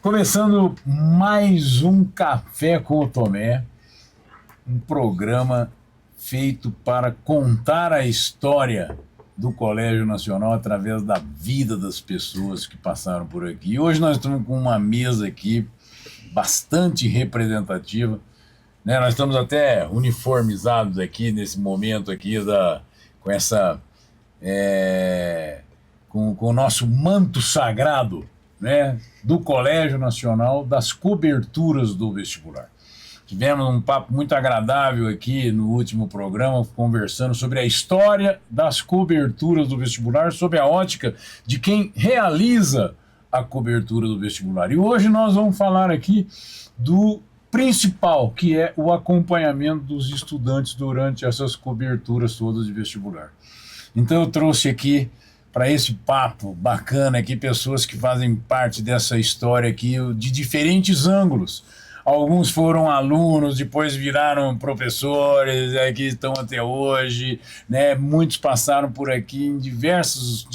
Começando mais um Café com o Tomé, um programa feito para contar a história do Colégio Nacional através da vida das pessoas que passaram por aqui. E hoje nós estamos com uma mesa aqui bastante representativa, né? Nós estamos até uniformizados aqui nesse momento aqui com essa com o nosso manto sagrado, né, do Colégio Nacional, das coberturas do vestibular. Tivemos um papo muito agradável aqui no último programa, conversando sobre a história das coberturas do vestibular, sob a ótica de quem realiza a cobertura do vestibular. E hoje nós vamos falar aqui do principal, que é o acompanhamento dos estudantes durante essas coberturas todas de vestibular. Então eu trouxe aqui para esse papo bacana aqui pessoas que fazem parte dessa história aqui de diferentes ângulos. Alguns foram alunos, depois viraram professores, aqui estão até hoje, né? Muitos passaram por aqui em de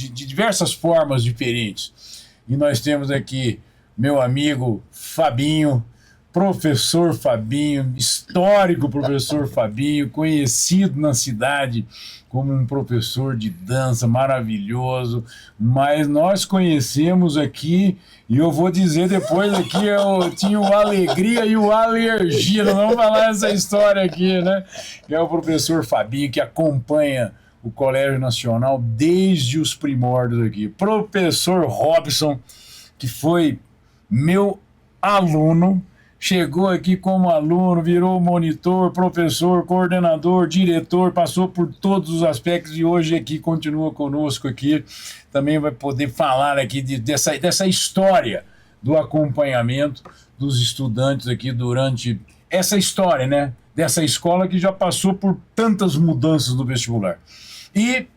diversas formas diferentes. E nós temos aqui meu amigo Fabinho, professor Fabinho, histórico professor Fabinho, conhecido na cidade como um professor de dança maravilhoso, mas nós conhecemos aqui, e eu vou dizer depois aqui, eu tinha o alegria e o alergia, não vamos falar essa história aqui, né? É o professor Fabinho que acompanha o Colégio Nacional desde os primórdios aqui. Professor Robson, que foi meu aluno, chegou aqui como aluno, virou monitor, professor, coordenador, diretor, passou por todos os aspectos e hoje aqui continua conosco aqui. Também vai poder falar aqui dessa história do acompanhamento dos estudantes aqui durante essa história, né? Dessa escola que já passou por tantas mudanças no vestibular. E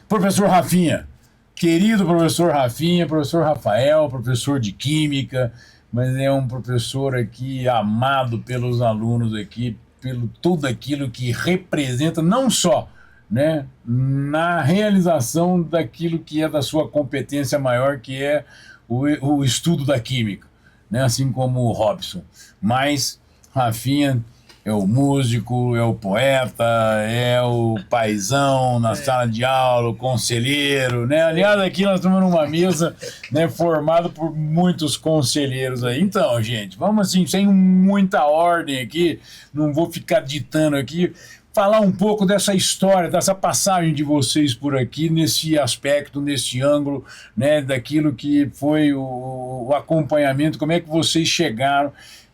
professor Rafinha, querido professor Rafinha, professor Rafael, professor de Química, mas é um professor aqui amado pelos alunos aqui, pelo tudo aquilo que representa, não só, né, na realização daquilo que é da sua competência maior, que é o estudo da química, né, assim como o Robson. Mas Rafinha é o músico, é o poeta, é o paizão na sala de aula, o conselheiro, né? Aliás, aqui nós estamos numa mesa, né, formada por muitos conselheiros aí. Então, gente, vamos assim, sem muita ordem aqui, não vou ficar ditando aqui, falar um pouco dessa história, dessa passagem de vocês por aqui, nesse aspecto, nesse ângulo, né, daquilo que foi o acompanhamento, como é que vocês chegaram,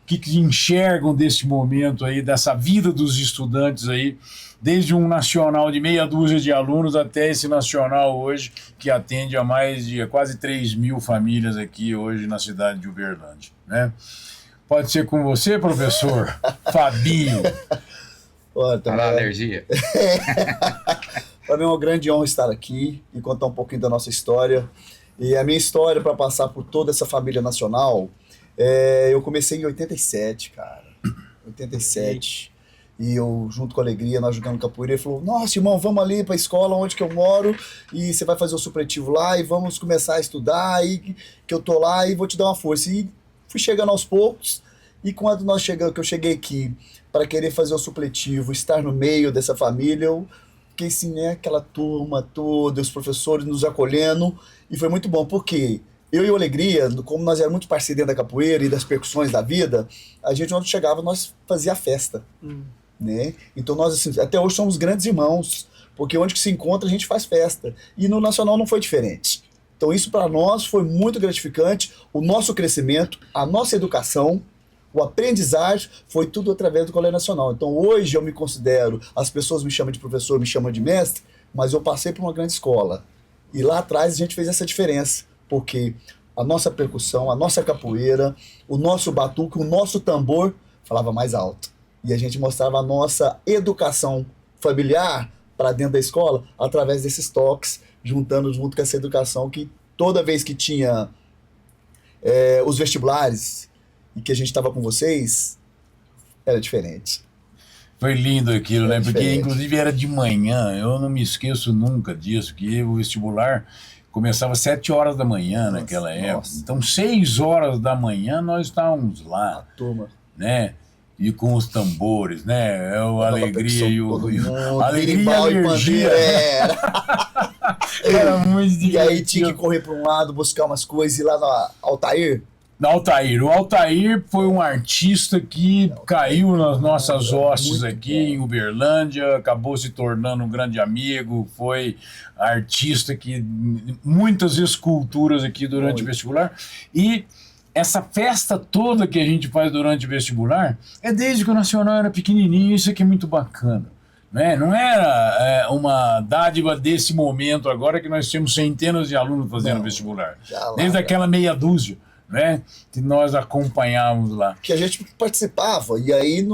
que enxergam desse momento aí, dessa vida dos estudantes aí, desde um nacional de meia dúzia de alunos até esse nacional hoje, que atende a mais de quase 3.000 famílias aqui hoje na cidade de Uberlândia, né? Pode ser com você, professor Fabinho. Olha, Olha a alergia. Para mim é uma grande honra estar aqui e contar um pouquinho da nossa história. E a minha história para passar por toda essa família nacional, eu comecei em 87, cara. 87. E eu, junto com a Alegria, nós jogando capoeira, ele falou, nossa, irmão, vamos ali para a escola onde que eu moro e você vai fazer o supletivo lá e vamos começar a estudar aí que eu tô lá e vou te dar uma força. E fui chegando aos poucos e quando que eu cheguei aqui para querer fazer o supletivo, estar no meio dessa família, eu fiquei assim, né, aquela turma toda, os professores nos acolhendo e foi muito bom, porque eu e o Alegria, como nós éramos muito parceiros dentro da capoeira e das percussões da vida, a gente, onde chegava, nós fazia a festa, né? Então nós, assim, até hoje somos grandes irmãos, porque onde que se encontra a gente faz festa. E no Nacional não foi diferente. Então isso para nós foi muito gratificante, o nosso crescimento, a nossa educação, o aprendizagem, foi tudo através do Colégio Nacional. Então hoje eu me considero, as pessoas me chamam de professor, me chamam de mestre, mas eu passei por uma grande escola. E lá atrás a gente fez essa diferença, porque a nossa percussão, a nossa capoeira, o nosso batuque, o nosso tambor falava mais alto. E a gente mostrava a nossa educação familiar para dentro da escola através desses toques, juntando junto com essa educação que toda vez que tinha os vestibulares e que a gente estava com vocês, era diferente. Foi lindo aquilo, né? Porque diferente. inclusive era de manhã, eu não me esqueço nunca disso, que o vestibular começava às 7 horas da manhã naquela época. Nossa. Então, 6 horas da manhã nós estávamos A lá, turma. né? E com os tambores, né? É o alegria e o alegria berimbau e energia. Era Era muito divertido. E aí tinha que correr para um lado, buscar umas coisas e ir lá no Altair. No Altair. O Altair foi um artista que caiu nas nossas hostes aqui em Uberlândia, acabou se tornando um grande amigo, foi artista que muitas esculturas aqui durante o vestibular. E essa festa toda que a gente faz durante o vestibular é desde que o Nacional era pequenininho, isso aqui é muito bacana. Né? Não era uma dádiva desse momento agora que nós tínhamos centenas de alunos fazendo vestibular. Desde aquela meia dúzia, né, que nós acompanhávamos lá. Que a gente participava, e aí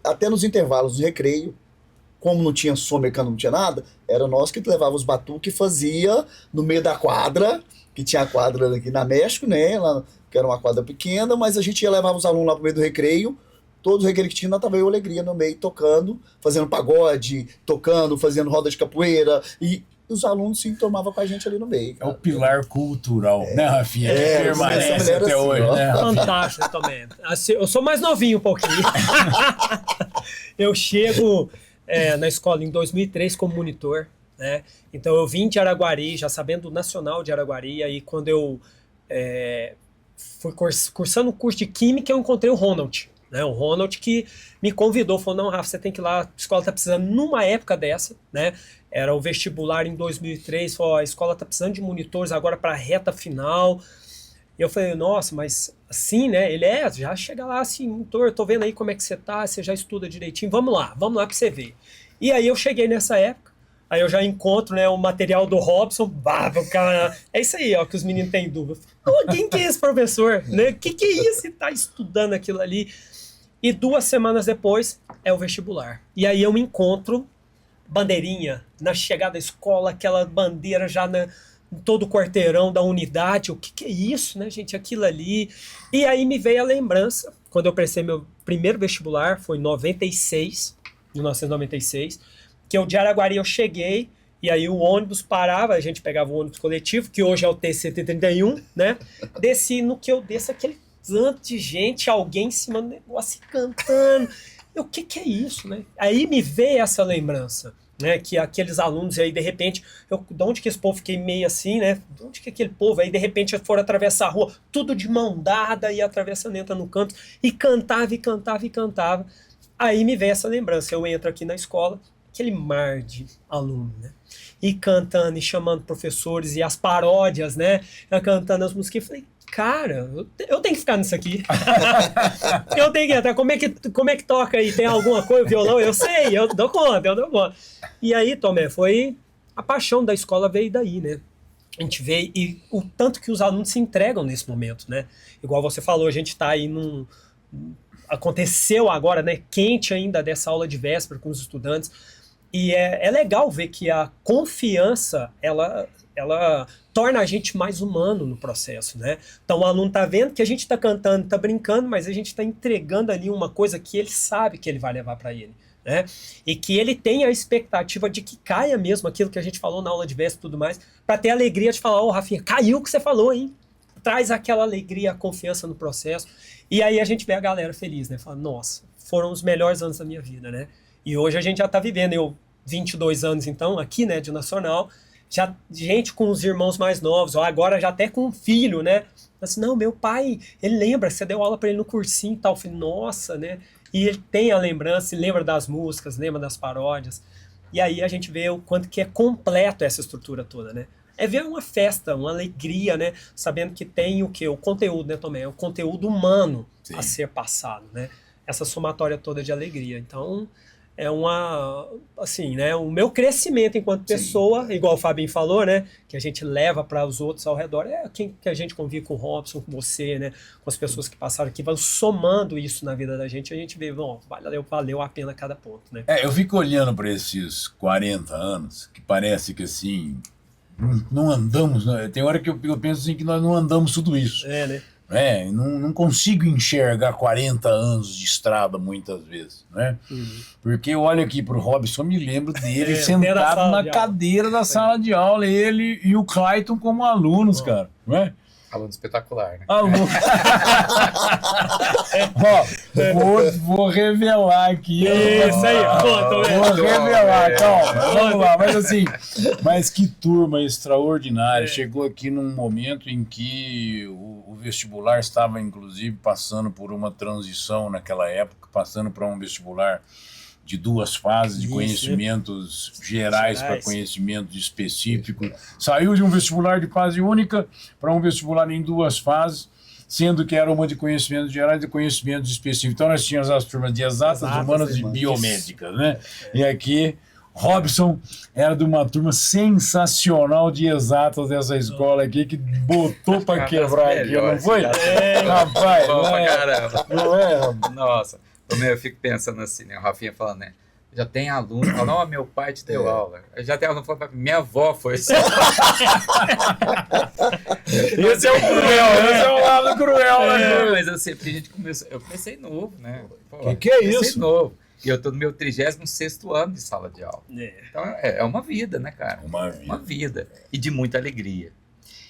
até nos intervalos do recreio, como não tinha som mecânico, não tinha nada, era nós que levava os batuques e fazia no meio da quadra, que tinha a quadra aqui na México, né, lá, que era uma quadra pequena, mas a gente ia levar os alunos lá pro meio do recreio, todos os recreios que tinha, nós tava eu Alegria no meio, tocando, fazendo pagode, tocando, fazendo roda de capoeira, e os alunos se tomavam com a gente ali no meio. É o pilar cultural, né, Rafinha? Que permanece até assim, hoje, né? Fantástico também. Assim, eu sou mais novinho um pouquinho. Eu chego na escola em 2003 como monitor, né? Então eu vim de Araguari, já sabendo do Nacional de Araguari, e aí quando eu fui cursando o curso de Química, eu encontrei o Ronald. Né, o Ronald que me convidou, falou, não, Rafa, você tem que ir lá, a escola tá precisando, numa época dessa, né, era o vestibular em 2003, falou, a escola tá precisando de monitores agora para a reta final, e eu falei, nossa, mas assim, né, ele já chega lá assim, monitor, tô vendo aí como é que você tá, você já estuda direitinho, vamos lá pra você ver. E aí eu cheguei nessa época, aí eu já encontro, né, o material do Robson, cara, é isso aí, ó, que os meninos têm dúvida. Quem que é esse professor? Né? Que é isso? Você tá estudando aquilo ali? E 2 semanas depois é o vestibular. E aí eu me encontro, bandeirinha, na chegada da escola, aquela bandeira já em todo o quarteirão da unidade. O que é isso, né, gente? Aquilo ali. E aí me veio a lembrança, quando eu prestei meu primeiro vestibular, foi em 1996, que eu de Araguari eu cheguei, e aí o ônibus parava, a gente pegava o ônibus coletivo, que hoje é o TC-31, né? Desci, no que eu desço, aquele tanto de gente, alguém em cima do negócio cantando. O que é isso, né? Aí me veio essa lembrança, né? Que aqueles alunos aí, de repente, de onde que esse povo fiquei meio assim, né? De onde que aquele povo aí, de repente, foram atravessar a rua, tudo de mão dada, e atravessando, entra no canto, e cantava, e cantava, e cantava. Aí me veio essa lembrança, eu entro aqui na escola, aquele mar de aluno, né? E cantando, e chamando professores, e as paródias, né? Cantando as músicas, e falei, cara, eu tenho que ficar nisso aqui. Eu tenho que entrar. Como é que toca aí? Tem alguma coisa? Violão? Eu sei, eu dou conta. E aí, Tomé, foi a paixão da escola veio daí, né? A gente vê e o tanto que os alunos se entregam nesse momento, né? Igual você falou, a gente tá aí aconteceu agora, né? Quente ainda dessa aula de véspera com os estudantes. E é legal ver que a confiança, ela torna a gente mais humano no processo, né? Então o aluno tá vendo que a gente tá cantando, tá brincando, mas a gente tá entregando ali uma coisa que ele sabe que ele vai levar para ele, né? E que ele tem a expectativa de que caia mesmo aquilo que a gente falou na aula de véspera e tudo mais, para ter a alegria de falar, Rafinha, caiu o que você falou, hein? Traz aquela alegria, a confiança no processo. E aí a gente vê a galera feliz, né? Fala, nossa, foram os melhores anos da minha vida, né? E hoje a gente já tá vivendo, eu 22 anos então, aqui, né, de Nacional, já gente com os irmãos mais novos, ó, agora já até com um filho, né? Assim, não, meu pai, ele lembra, você deu aula para ele no cursinho e tal. Eu falei, nossa, né? E ele tem a lembrança, lembra das músicas, lembra das paródias. E aí a gente vê o quanto que é completo essa estrutura toda, né? É ver uma festa, uma alegria, né? Sabendo que tem o quê? O conteúdo, né, Tomé? O conteúdo humano a ser passado, né? Essa somatória toda de alegria. Então, é assim, né, o meu crescimento enquanto pessoa, igual o Fabinho falou, né, que a gente leva para os outros ao redor, quem que a gente convive com o Robson, com você, né, com as pessoas que passaram aqui, vão somando isso na vida da gente, a gente vê, bom, valeu a pena cada ponto, né. Eu fico olhando para esses 40 anos, que parece que assim, não andamos, né? Tem hora que eu penso assim que nós não andamos tudo isso. Né? né? Não consigo enxergar 40 anos de estrada muitas vezes, né? Porque eu olho aqui pro Robson, me lembro dele sentado na cadeira da sala de aula, ele e o Clayton como alunos, cara, né? Aluno espetacular, né? Aluno. Vou revelar aqui. Isso aí, vou revelar, calma. Vamos lá, mas assim, mas que turma extraordinária. Chegou aqui num momento em que o vestibular estava, inclusive, passando por uma transição naquela época, passando para um vestibular de 2 fases, de conhecimentos gerais para conhecimentos específicos. Saiu de um vestibular de fase única para um vestibular em 2 fases, sendo que era uma de conhecimentos gerais e de conhecimentos específicos. Então nós tínhamos as turmas de exatas, humanas e biomédicas, né? E aqui, Robson era de uma turma sensacional de exatas dessa escola aqui, que botou para quebrar aqui, não foi? Rapaz, não é? Nossa. Eu fico pensando assim, né? O Rafinha falando, né? Já tem aluno falando, ó, meu pai te deu aula. Já tem aluno falando, minha avó foi isso. Esse é o cruel, esse é o lado cruel, né? Mas assim, porque a gente começou, eu comecei novo, né? Pô, que é isso? Comecei novo. E eu tô no meu 36º ano de sala de aula. Então é uma vida, né, cara? Uma vida. E de muita alegria.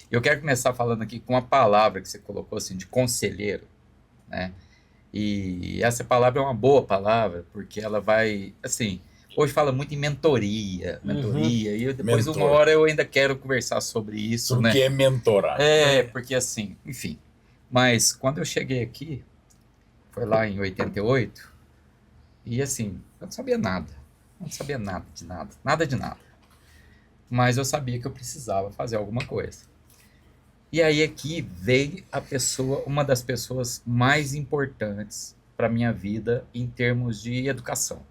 Eu quero começar falando aqui com uma palavra que você colocou, assim, de conselheiro, né? E essa palavra é uma boa palavra, porque ela vai, assim, hoje fala muito em mentoria, e depois uma hora eu ainda quero conversar sobre isso, sobre né? O que é mentorar. Porque assim, enfim. Mas quando eu cheguei aqui, foi lá em 88, e assim, eu não sabia nada. Não sabia nada de nada. Nada de nada. Mas eu sabia que eu precisava fazer alguma coisa. E aí aqui veio uma das pessoas mais importantes para a minha vida em termos de educação.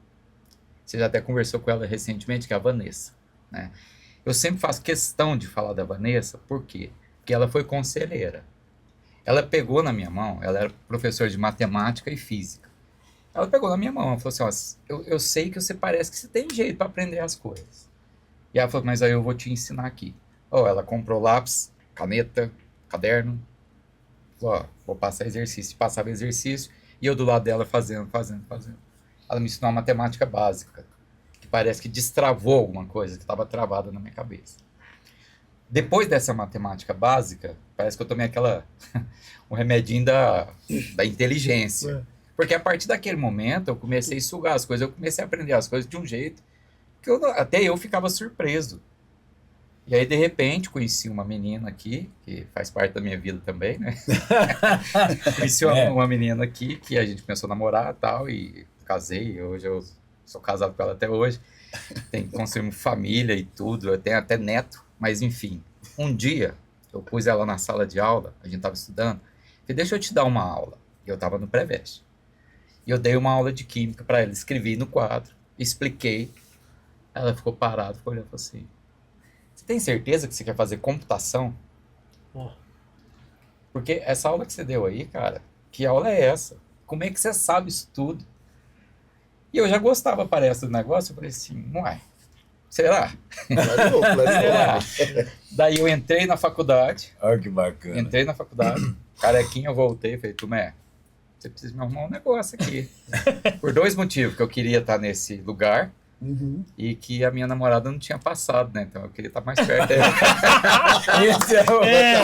Você já até conversou com ela recentemente, que é a Vanessa, né? Eu sempre faço questão de falar da Vanessa, por quê? Porque ela foi conselheira. Ela pegou na minha mão, ela era professora de matemática e física. Ela pegou na minha mão, ela falou assim, ó, eu sei que você parece que você tem jeito para aprender as coisas. E ela falou, mas aí eu vou te ensinar aqui. Ela comprou lápis, caneta, caderno, ó, vou passar exercício, passava exercício, e eu do lado dela fazendo. Ela me ensinou uma matemática básica, que parece que destravou alguma coisa que estava travada na minha cabeça. Depois dessa matemática básica, parece que eu tomei um remedinho da inteligência. Porque a partir daquele momento, eu comecei a sugar as coisas, eu comecei a aprender as coisas de um jeito que até eu ficava surpreso. E aí, de repente, conheci uma menina aqui, que faz parte da minha vida também, né? Conheci uma menina aqui, que a gente começou a namorar e tal, e casei. Hoje eu sou casado com ela até hoje. Construímos família e tudo, eu tenho até neto. Mas, enfim, um dia, eu pus ela na sala de aula, a gente estava estudando, falei, deixa eu te dar uma aula. E eu estava no pré-veste. E eu dei uma aula de química para ela, escrevi no quadro, expliquei. Ela ficou parada, ficou olhando assim, você tem certeza que você quer fazer computação? Porque essa aula que você deu aí, cara, que aula é essa? Como é que você sabe isso tudo? E eu já gostava, parece, do negócio. Eu falei assim, uai, será? Será? Daí eu entrei na faculdade. Olha que bacana. Entrei na faculdade, carequinha, eu voltei e falei, Tumé, você precisa me arrumar um negócio aqui. Por 2 motivos, que eu queria estar nesse lugar. E que a minha namorada não tinha passado, né? Então eu queria estar mais perto dela. Esse é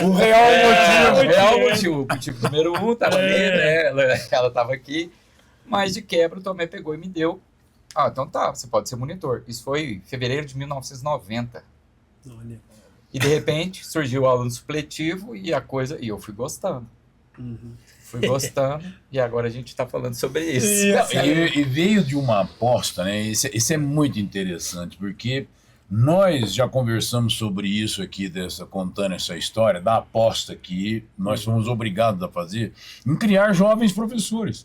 o real motivo. O real motivo. O motivo número 1 estava ali, né? Ela estava aqui, mas de quebra o Tomé pegou e me deu. Então tá, você pode ser monitor. Isso foi em fevereiro de 1990. Olha. E de repente surgiu o aluno supletivo e eu fui gostando. Fui gostando, e agora a gente está falando sobre isso. E veio de uma aposta, né? Isso é muito interessante, porque nós já conversamos sobre isso aqui, contando essa história, da aposta que nós fomos obrigados a fazer em criar jovens professores.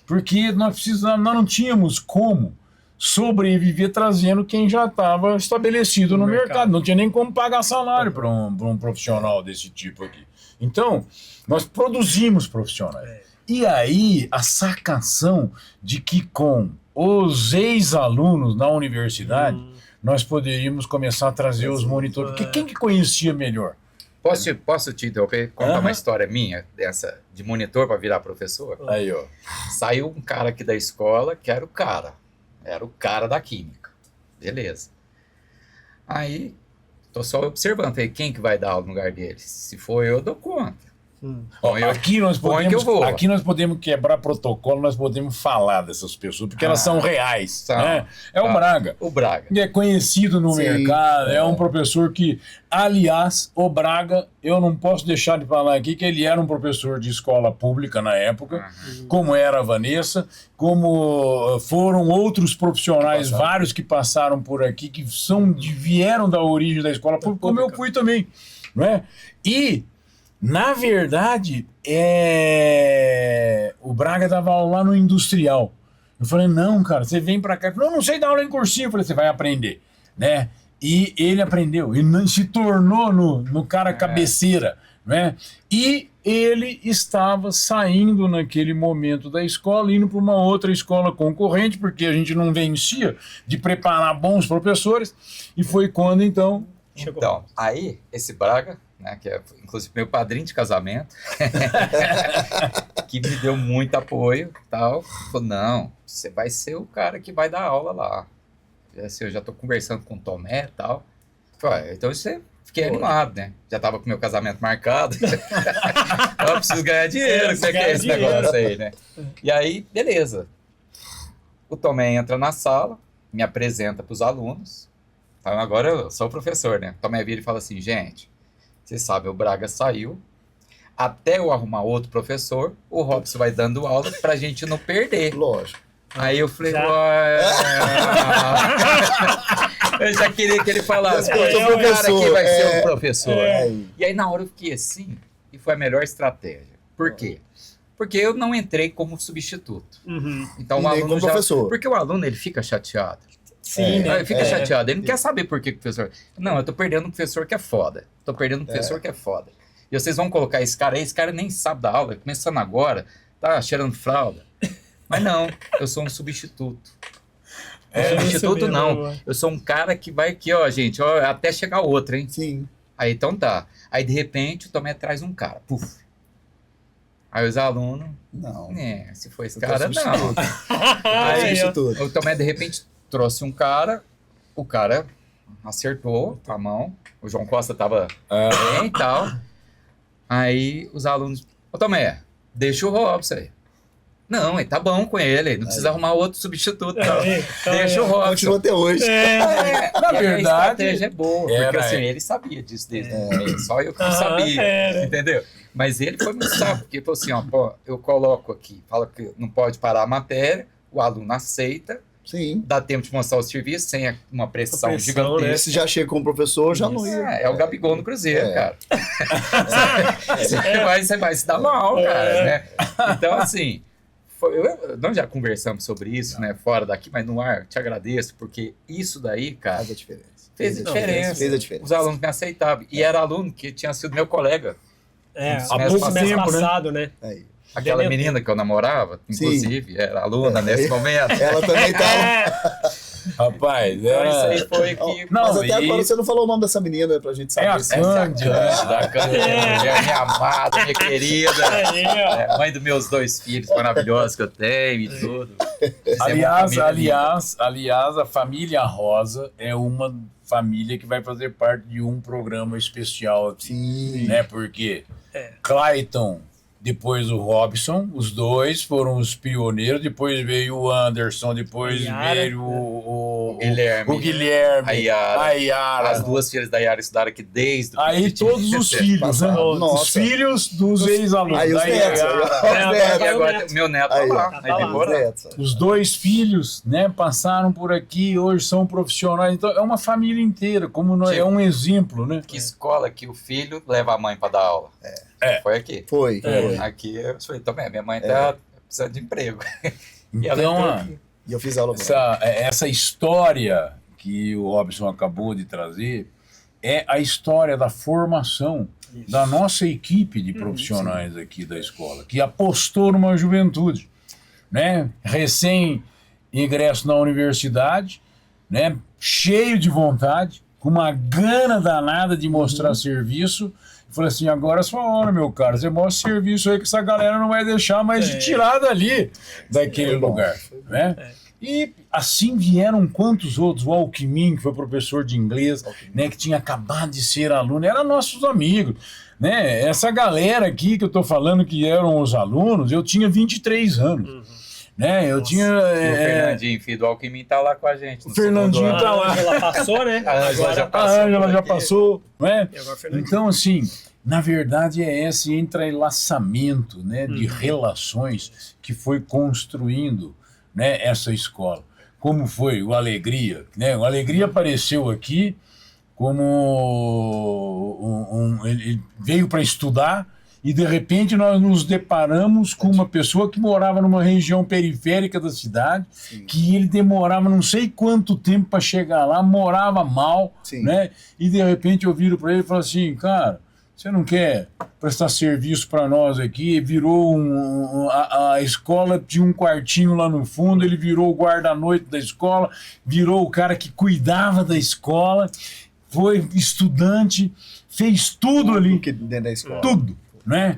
Porque nós não tínhamos como sobreviver trazendo quem já estava estabelecido no mercado. Não tinha nem como pagar salário para um profissional desse tipo aqui. Então, nós produzimos profissionais. E aí, a sacação de que com os ex-alunos na universidade, nós poderíamos começar a trazer os monitores. Porque quem que conhecia melhor? Posso te interromper? Contar Aham. uma história minha, dessa, de monitor para virar professor? Aí, ó. Saiu um cara aqui da escola que era o cara da química. Beleza. Aí, tô só observando, falei, quem que vai dar aula no lugar dele? Se for eu dou conta. Ó, Põe eu- aqui, nós põe que eu podemos, vou. aqui nós podemos quebrar protocolo, nós podemos falar dessas pessoas, porque elas são reais. são. Né? É o Tá. Braga. O Braga. Ele é conhecido no Sim, mercado, é é. um professor que, aliás, o Braga, eu não posso deixar de falar aqui que ele era um professor de escola pública na época, como era a Vanessa, como foram outros profissionais, Passaram. vários que passaram por aqui, que vieram da origem da escola pública, como eu fui também. Não é? E, na verdade, o Braga dava aula lá no Industrial. Eu falei, não, cara, você vem pra cá. Ele falou, não sei dar aula em cursinho. Eu falei, você vai aprender, né? E ele aprendeu, ele se tornou no cara cabeceira, né? E ele estava saindo naquele momento da escola, indo para uma outra escola concorrente, porque a gente não vencia de preparar bons professores, e foi quando, então... Chegou. Então, aí, esse Braga, né, que é inclusive meu padrinho de casamento, que me deu muito apoio e tal, falou, não, você vai ser o cara que vai dar aula lá. Assim, eu já tô conversando com o Tomé e tal. Falei, então você... Fiquei animado, né? Já tava com meu casamento marcado. Eu preciso ganhar dinheiro, como é que é esse negócio aí, né? E aí, beleza. O Tomé entra na sala, me apresenta para os alunos. Então agora eu sou o professor, né? O Tomé vira e fala assim, gente, vocês sabem, o Braga saiu. Até eu arrumar outro professor, o Robson vai dando aula pra gente não perder. Lógico. Aí eu falei, Já. ué, eu já queria que ele falasse, pô, Eu sou esse cara professor, aqui vai ser é. o professor. Aí. E aí na hora eu fiquei assim, e foi a melhor estratégia. Por quê? Porque eu não entrei como substituto. Uhum. Então E o nem aluno como já... professor. Porque o aluno, ele fica chateado. Sim, né? Ele fica é. chateado, ele não quer saber por que o professor... Não, eu tô perdendo um professor que é foda. Tô perdendo um professor que é foda. E vocês vão colocar esse cara nem sabe da aula, começando agora, tá cheirando fralda. Mas não, eu sou um substituto. Substituto isso mesmo, não. boa. Eu sou um cara que vai aqui, ó, gente, ó, até chegar outro, hein? Sim. Aí então tá. Aí de repente o Tomé traz um cara. Puf. Aí os alunos, Não. se for esse Eu tô cara, não. substituto. Aí, ó. Substituto. O Tomé de repente trouxe um cara, o cara acertou a mão, o João Costa tava bem e tal. Aí os alunos, ô Tomé, deixa o Robson aí. Não, ele tá bom com ele, não precisa arrumar outro substituto, não. Aí, então, Deixa o Robson. Continua até hoje. Na E a verdade, estratégia é boa, porque era- assim, ele sabia disso desde o começo, só eu que não sabia, era. entendeu? Mas ele foi muito sábio, porque ele falou assim, ó, pô, eu coloco aqui, fala que não pode parar a matéria, o aluno aceita, Sim. dá tempo de mostrar o serviço sem uma pressão, Pressão, gigantesca. Se já chega como professor, já não ia. É o Gabigol no Cruzeiro, É. cara. Você vai se dar mal, cara, né? Então, assim, nós já conversamos sobre isso, né, fora daqui, mas no ar, te agradeço, porque isso daí, cara, Faz a diferença. fez a Não, diferença. Fez a diferença. Os alunos me aceitavam. E era aluno que tinha sido meu colega. É, Há há pouco pouco mês tempo, né? passado, né? Aí. Aquela Dentro. menina que eu namorava, Sim. inclusive, era aluna nesse momento. Ela também tá. rapaz, Então, isso aí era... foi que... Não, Mas até e- agora você não falou o nome dessa menina pra gente saber. É a se- Cândida, né? Da Cândida, minha amada, minha querida. Aí, ó. Mãe dos meus 2 filhos maravilhosos que eu tenho e tudo. Fizemos uma Aliás, família linda. aliás, a família Rosa é uma família que vai fazer parte de um programa especial aqui, Sim. né? Porque Clayton, depois o Robson, os dois foram os pioneiros, depois veio o Anderson, depois Yara, veio o Guilherme. o Guilherme, A Yara. a Yara. As 2 filhas da Yara estudaram aqui desde o Aí primeiro todos dia. os filhos, né? Passaram. Os Nossa. filhos dos ex-alunos. Aí os Aí, netos. a Yara. Os É, netos. E agora meu neto tá Aí, lá. ó. Tá Aí lá. demorou. Os netos. Os dois filhos, né, passaram por aqui, hoje são profissionais. Então é uma família inteira, como não é Tipo, um exemplo, né? Que escola que o filho leva a mãe pra dar aula? Foi aqui. Foi. Foi. Aqui eu falei, também, minha mãe tá precisando de emprego. E ela Então, entrou a- aqui. E eu fiz aula com ela. essa história que o Robson acabou de trazer é a história da formação da nossa equipe de profissionais aqui da escola, que apostou numa juventude, né? Recém-ingresso na universidade, né? Cheio de vontade, com uma gana danada de mostrar serviço. falei assim, agora é a sua hora, meu cara. Você mostra o serviço aí que essa galera não vai deixar mais de tirar dali, daquele lugar. Né? E assim vieram quantos outros? O Alckmin, que foi professor de inglês, né, que tinha acabado de ser aluno, eram nossos amigos. Né? Essa galera aqui que eu tô falando que eram os alunos, eu tinha 23 anos. Né? Eu tinha. O Fernandinho, filho do Alckmin, tá lá com a gente. O Fernandinho tá lá. Ela passou, né? A Ângela já passou. Né? E agora o Fernandinho. Então, assim, na verdade é esse entrelaçamento, né, de relações que foi construindo, né, essa escola. Como foi o Alegria. Né? O Alegria apareceu aqui como ele veio para estudar. E, de repente, nós nos deparamos com uma pessoa que morava numa região periférica da cidade, que ele demorava não sei quanto tempo para chegar lá, morava mal, né? E, de repente, eu viro para ele e falo assim, cara, você não quer prestar serviço para nós aqui? Virou a escola tinha um quartinho lá no fundo, ele virou o guarda-noite da escola, virou o cara que cuidava da escola, foi estudante, fez tudo ali. Dentro da escola. Tudo. Né?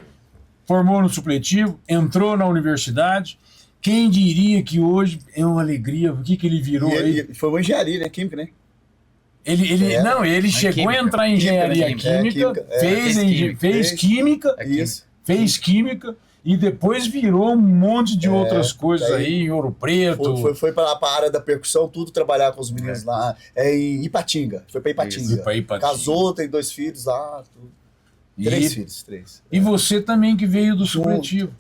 Formou no supletivo, entrou na universidade. Quem diria que hoje é uma alegria? O que ele virou aí? Ele foi uma engenharia, né? Química, né? Ele chegou a entrar em engenharia química, fez química, fez química e depois virou um monte de outras coisas aí em Ouro Preto. Foi para a área da percussão, tudo trabalhar com os meninos lá. Em Ipatinga. Foi para Ipatinga. Casou, tem 2 filhos lá. Tudo. 3 filhos. E você também que veio do supletivo.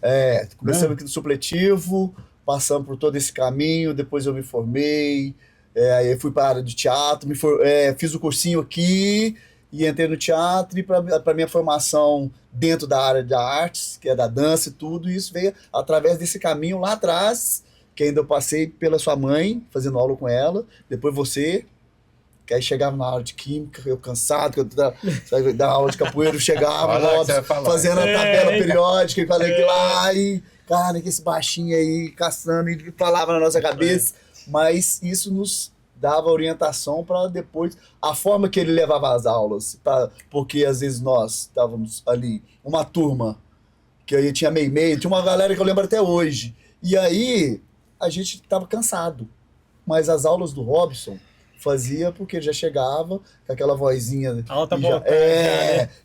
Começamos aqui do supletivo, passamos por todo esse caminho, depois eu me formei, aí eu fui para a área de teatro, fiz o cursinho aqui e entrei no teatro, e para minha formação dentro da área de artes, que é da dança e tudo, isso veio através desse caminho lá atrás, que ainda eu passei pela sua mãe, fazendo aula com ela, depois você. Que aí chegava na aula de química, eu cansado, que eu da aula de capoeira, eu chegava, fazendo a tabela periódica, e falei que lá, e cara, que esse baixinho aí, caçando, e falava na nossa cabeça, mas isso nos dava orientação para depois, a forma que ele levava as aulas, porque às vezes nós estávamos ali, uma turma, que aí tinha meio, tinha uma galera que eu lembro até hoje, e aí a gente estava cansado, mas as aulas do Robson, fazia porque ele já chegava com aquela vozinha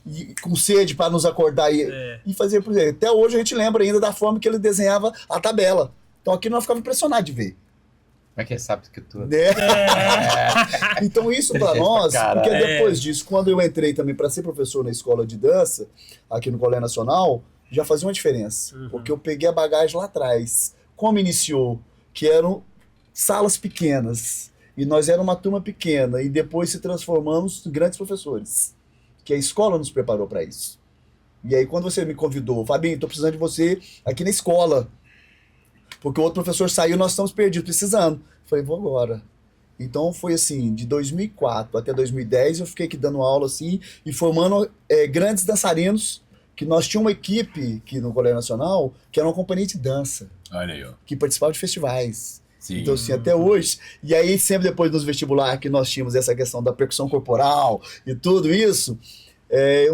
e com sede para nos acordar e fazia por exemplo. Até hoje a gente lembra ainda da forma que ele desenhava a tabela. Então aqui nós ficávamos impressionados de ver. Como é que sabe que tudo? Então isso para nós, porque depois disso, quando eu entrei também para ser professor na escola de dança, aqui no Colégio Nacional, já fazia uma diferença. Porque eu peguei a bagagem lá atrás. Como iniciou, que eram salas pequenas, e nós éramos uma turma pequena, e depois se transformamos em grandes professores, que a escola nos preparou para isso. E aí quando você me convidou, Fabinho, estou precisando de você aqui na escola, porque o outro professor saiu, nós estamos perdidos, precisando. Falei, vou agora. Então foi assim, de 2004 até 2010, eu fiquei aqui dando aula assim, e formando grandes dançarinos, que nós tínhamos uma equipe aqui no Colégio Nacional, que era uma companhia de dança. Olha aí, ó. Que participava de festivais. Sim. Então, assim, até hoje. E aí, sempre depois nos vestibular que nós tínhamos essa questão da percussão corporal e tudo isso,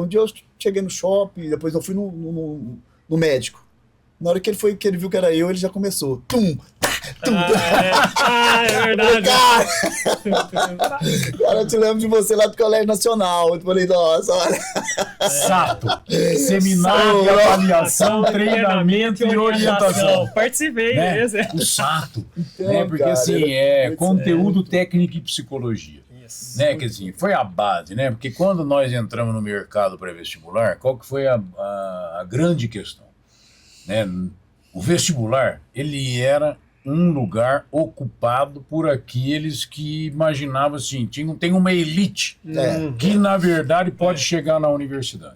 um dia eu cheguei no shopping, depois eu fui no médico. Na hora que ele viu que era eu, ele já começou. Tum! É verdade. Cara, eu te lembro de você lá do Colégio Nacional. Eu falei, nossa, olha. Sato. Seminário de avaliação, treinamento e orientação. Participei, né? mesmo. O Sato. Então, né? Porque cara, assim, conteúdo técnico e psicologia. Isso. Né? Que assim, foi a base, né? Porque quando nós entramos no mercado pré-vestibular, qual que foi a grande questão? Né? O vestibular, ele era um lugar ocupado por aqueles que imaginavam assim, tem uma elite que na verdade pode chegar na universidade.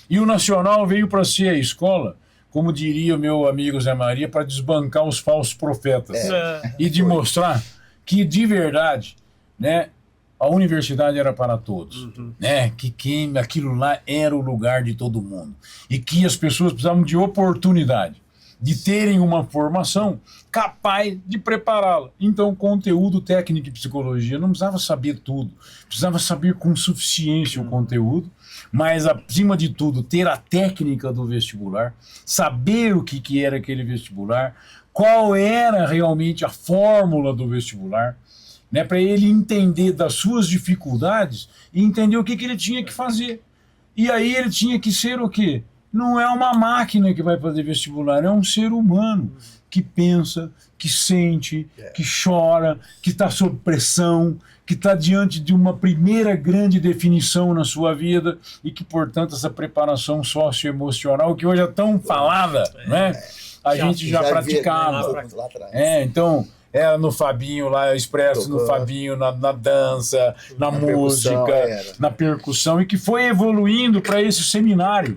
E o Nacional veio para ser a escola, como diria o meu amigo Zé Maria, para desbancar os falsos profetas e de mostrar que de verdade, né, a universidade era para todos, né? Que aquilo lá era o lugar de todo mundo e que as pessoas precisavam de oportunidade, de terem uma formação capaz de prepará-la. Então, conteúdo técnico e psicologia não precisava saber tudo, precisava saber com suficiência o conteúdo mas acima de tudo ter a técnica do vestibular, saber o que era aquele vestibular, qual era realmente a fórmula do vestibular, né, para ele entender das suas dificuldades e entender o que ele tinha que fazer. E aí ele tinha que ser o quê? Não é uma máquina que vai fazer vestibular, é um ser humano que pensa, que sente, que chora, que está sob pressão, que está diante de uma primeira grande definição na sua vida e que, portanto, essa preparação socioemocional, que hoje é tão falada, né? A gente já praticava. Lá atrás. Então, era no Fabinho lá, expresso no Fabinho, na dança, na música, na percussão, e que foi evoluindo para esse seminário,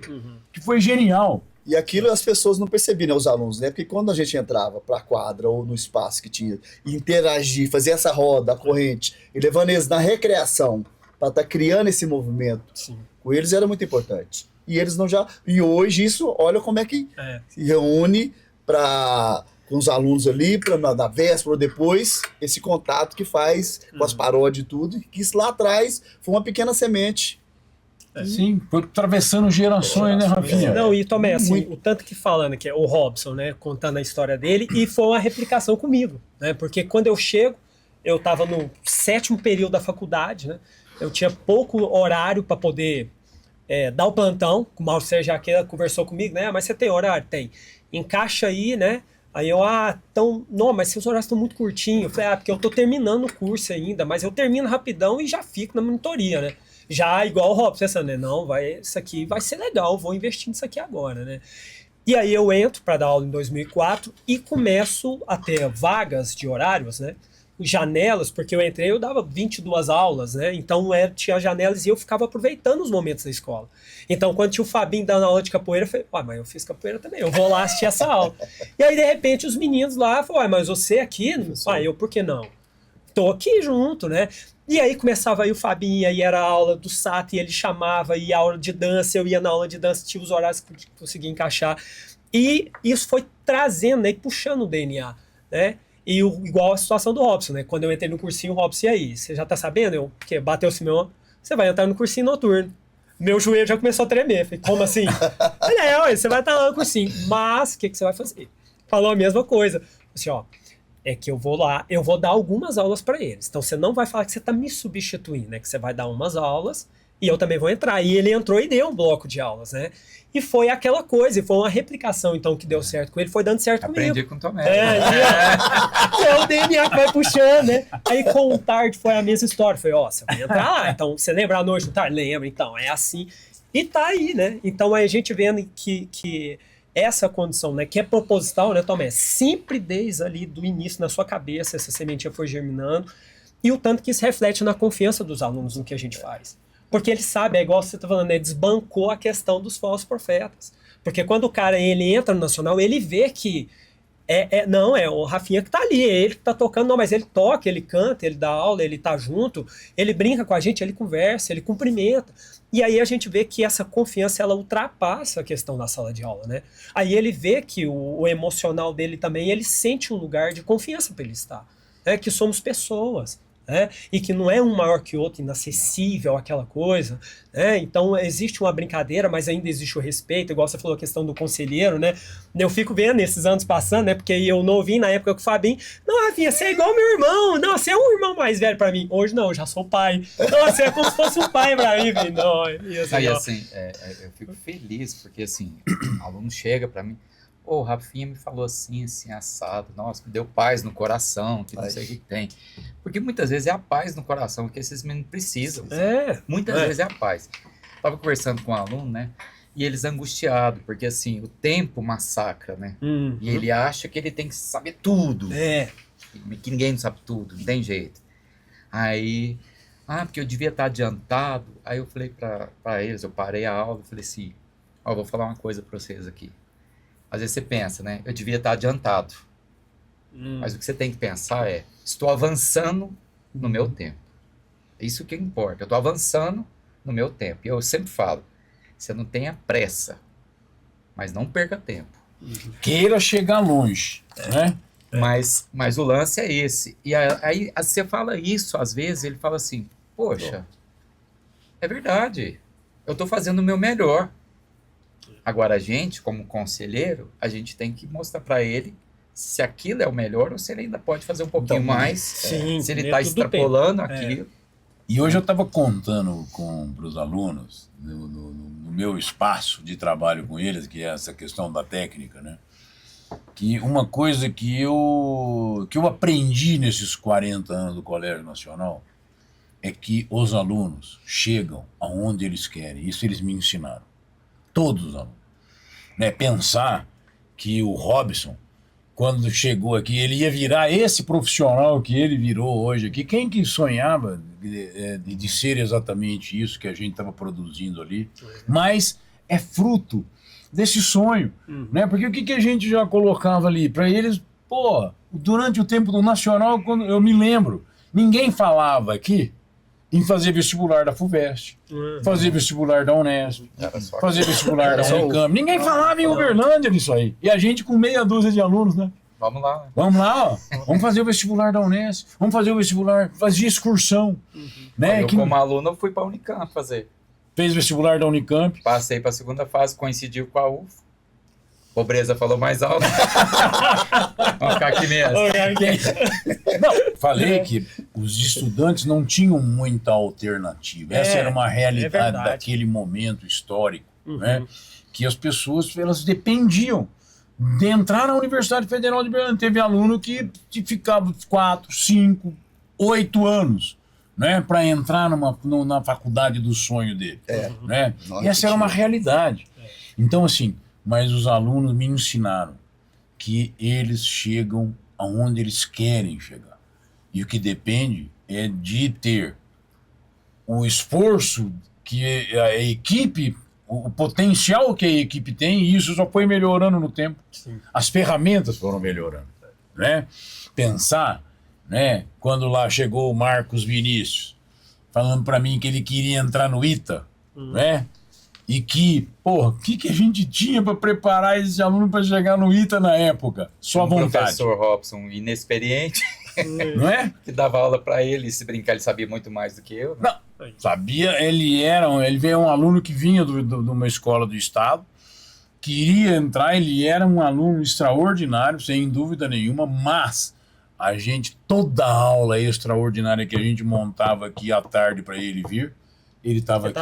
que foi genial. E aquilo as pessoas não percebiam, né, os alunos, né? Porque quando a gente entrava para a quadra ou no espaço que tinha, interagir, fazer essa roda, a corrente, e levando eles na recreação, para estar criando esse movimento, com eles era muito importante. E eles não já. E hoje isso, olha como é que se reúne com os alunos ali, na véspera ou depois, esse contato que faz com as paródias e tudo, que isso lá atrás foi uma pequena semente. Sim, foi atravessando gerações, né, Rafinha? Não, e Tomé, assim, o tanto que falando que é o Robson, né, contando a história dele, e foi uma replicação comigo, né, porque quando eu chego, eu estava no 7º período da faculdade, né, eu tinha pouco horário para poder dar o plantão, o Mauro Sérgio Jaqueira conversou comigo, né, mas você tem horário? Tem. Encaixa aí, né, aí eu, então, não, mas seus horários estão muito curtinhos. Eu falei, porque eu tô terminando o curso ainda, mas eu termino rapidão e já fico na monitoria, né. Já igual o Robson, pensando, né? Não, isso aqui vai ser legal, vou investir nisso aqui agora, né? E aí eu entro para dar aula em 2004 e começo a ter vagas de horários, né? Janelas, porque eu entrei, eu dava 22 aulas, né? Então tinha janelas e eu ficava aproveitando os momentos da escola. Então, quando tinha o Fabinho dando aula de capoeira, eu falei, mas eu fiz capoeira também, eu vou lá assistir essa aula. E aí, de repente, os meninos lá falaram, mas você aqui? Eu, por que não? Tô aqui junto, né? E aí começava aí o Fabinho, aí era a aula do SAT, e ele chamava, e a aula de dança, eu ia na aula de dança, tinha os horários que eu conseguia encaixar. E isso foi trazendo, né, e puxando o DNA, né? E igual a situação do Robson, né? Quando eu entrei no cursinho, Robson, e aí? Você já tá sabendo? Porque bateu o Simeão, você vai entrar no cursinho noturno. Meu joelho já começou a tremer. Falei, como assim? Falei, você vai estar lá no cursinho. Mas, o que você vai fazer? Falou a mesma coisa. Assim, é que eu vou lá, eu vou dar algumas aulas para eles. Então você não vai falar que você está me substituindo, né? Que você vai dar umas aulas e eu também vou entrar. E ele entrou e deu um bloco de aulas, né? E foi aquela coisa, e foi uma replicação, então, que deu certo com ele, foi dando certo comigo. Aprendi com o Tomé. É o DNA que vai puxando, né? Aí com o Tard foi a mesma história. Foi, você vai entrar lá, então você lembra a noite do Tard? Lembra, então, é assim. E tá aí, né? Então aí a gente vendo que essa condição, né, que é proposital, né, Tomé, sempre desde ali do início na sua cabeça, essa sementinha foi germinando, e o tanto que isso reflete na confiança dos alunos no que a gente faz. Porque ele sabe, é igual você está falando, né, desbancou a questão dos falsos profetas. Porque quando o cara ele entra no Nacional, ele vê que não, é o Rafinha que tá ali, é ele que tá tocando, não, mas ele toca, ele canta, ele dá aula, ele tá junto, ele brinca com a gente, ele conversa, ele cumprimenta. E aí a gente vê que essa confiança, ela ultrapassa a questão da sala de aula, né? Aí ele vê que o emocional dele também, ele sente um lugar de confiança para ele estar, né? Que somos pessoas, né? E que não é um maior que o outro, inacessível, aquela coisa, né? Então existe uma brincadeira, mas ainda existe o respeito, igual você falou a questão do conselheiro, né? Eu fico vendo esses anos passando, né? Porque eu novinho na época com o Fabinho, não, Rafinha, você é igual meu irmão, não, você é um irmão mais velho pra mim. Hoje não, eu já sou pai. Não, você é como se fosse um pai pra mim, velho. Não, aí assim, eu fico feliz, porque assim, o aluno chega pra mim, o Rafinha me falou assim, assado, nossa, me deu paz no coração, que não sei o que tem. Porque muitas vezes é a paz no coração que esses meninos precisam. Muitas vezes é a paz. Tava conversando com um aluno, né, e eles angustiados, porque assim, o tempo massacra, né, e ele acha que ele tem que saber tudo. Que ninguém não sabe tudo, não tem jeito. Aí, porque eu devia estar adiantado. Aí eu falei pra eles, eu parei a aula e falei assim, vou falar uma coisa pra vocês aqui. Às vezes você pensa, né? Eu devia estar adiantado. Mas o que você tem que pensar é, estou avançando no meu tempo. É isso que importa. Eu estou avançando no meu tempo. E eu sempre falo, você não tenha pressa, mas não perca tempo. Queira chegar longe, né? Mas o lance é esse. E aí você fala isso, às vezes, ele fala assim, poxa, é verdade. eu estou fazendo o meu melhor. Agora, a gente, como conselheiro, a gente tem que mostrar para ele se aquilo é o melhor ou se ele ainda pode fazer um pouquinho mais, Sim, se ele né, está tudo extrapolando tem. aquilo. E hoje eu estava contando para os alunos, no meu espaço de trabalho com eles, que é essa questão da técnica, né? Que uma coisa que eu aprendi nesses 40 anos do Colégio Nacional é que os alunos chegam aonde eles querem. Isso eles me ensinaram. Todos os alunos. Né? Pensar que o Robson, quando chegou aqui, ele ia virar esse profissional que ele virou hoje aqui. Quem que sonhava de ser exatamente isso que a gente estava produzindo ali? Mas é fruto desse sonho, né? Porque o que a gente já colocava ali? Para eles, pô, durante o tempo do Nacional, quando eu me lembro, ninguém falava aqui em fazer vestibular da FUVEST, fazer vestibular da Unesp, fazer vestibular da Unicamp. Ninguém falava em Uberlândia nisso aí. E a gente com meia dúzia de alunos, né? Vamos lá. Vamos lá, ó. Vamos fazer o vestibular da Unesp, vamos fazer o vestibular, fazer excursão. Né? Eu, como aluno, eu fui para a Unicamp fazer. Fez vestibular da Unicamp. Passei para a segunda fase, coincidiu com a UF. Pobreza falou mais alto. Vamos ficar aqui mesmo. Não, falei que os estudantes não tinham muita alternativa. Essa era uma realidade daquele momento histórico, né? Que as pessoas elas dependiam de entrar na Universidade Federal de Belém. Teve aluno que ficava 4, 5, 8 anos, né, para entrar na faculdade do sonho dele. Né? E essa era uma realidade. Então, assim, mas os alunos me ensinaram que eles chegam aonde eles querem chegar. E o que depende é de ter o esforço que a equipe, o potencial que a equipe tem, e isso só foi melhorando no tempo. Sim. As ferramentas foram melhorando. Né? Pensar, né, quando lá chegou o Marcos Vinícius, falando para mim que ele queria entrar no ITA, né? E que, porra, o que a gente tinha para preparar esse aluno para chegar no ITA na época? Só vontade. Professor Robson, inexperiente, não é? que dava aula para ele, se brincar, ele sabia muito mais do que eu. Né? Não, sabia, ele veio um aluno que vinha de uma escola do estado, queria entrar, ele era um aluno extraordinário, sem dúvida nenhuma, mas a gente, toda a aula extraordinária que a gente montava aqui à tarde para ele vir, ele estava aqui.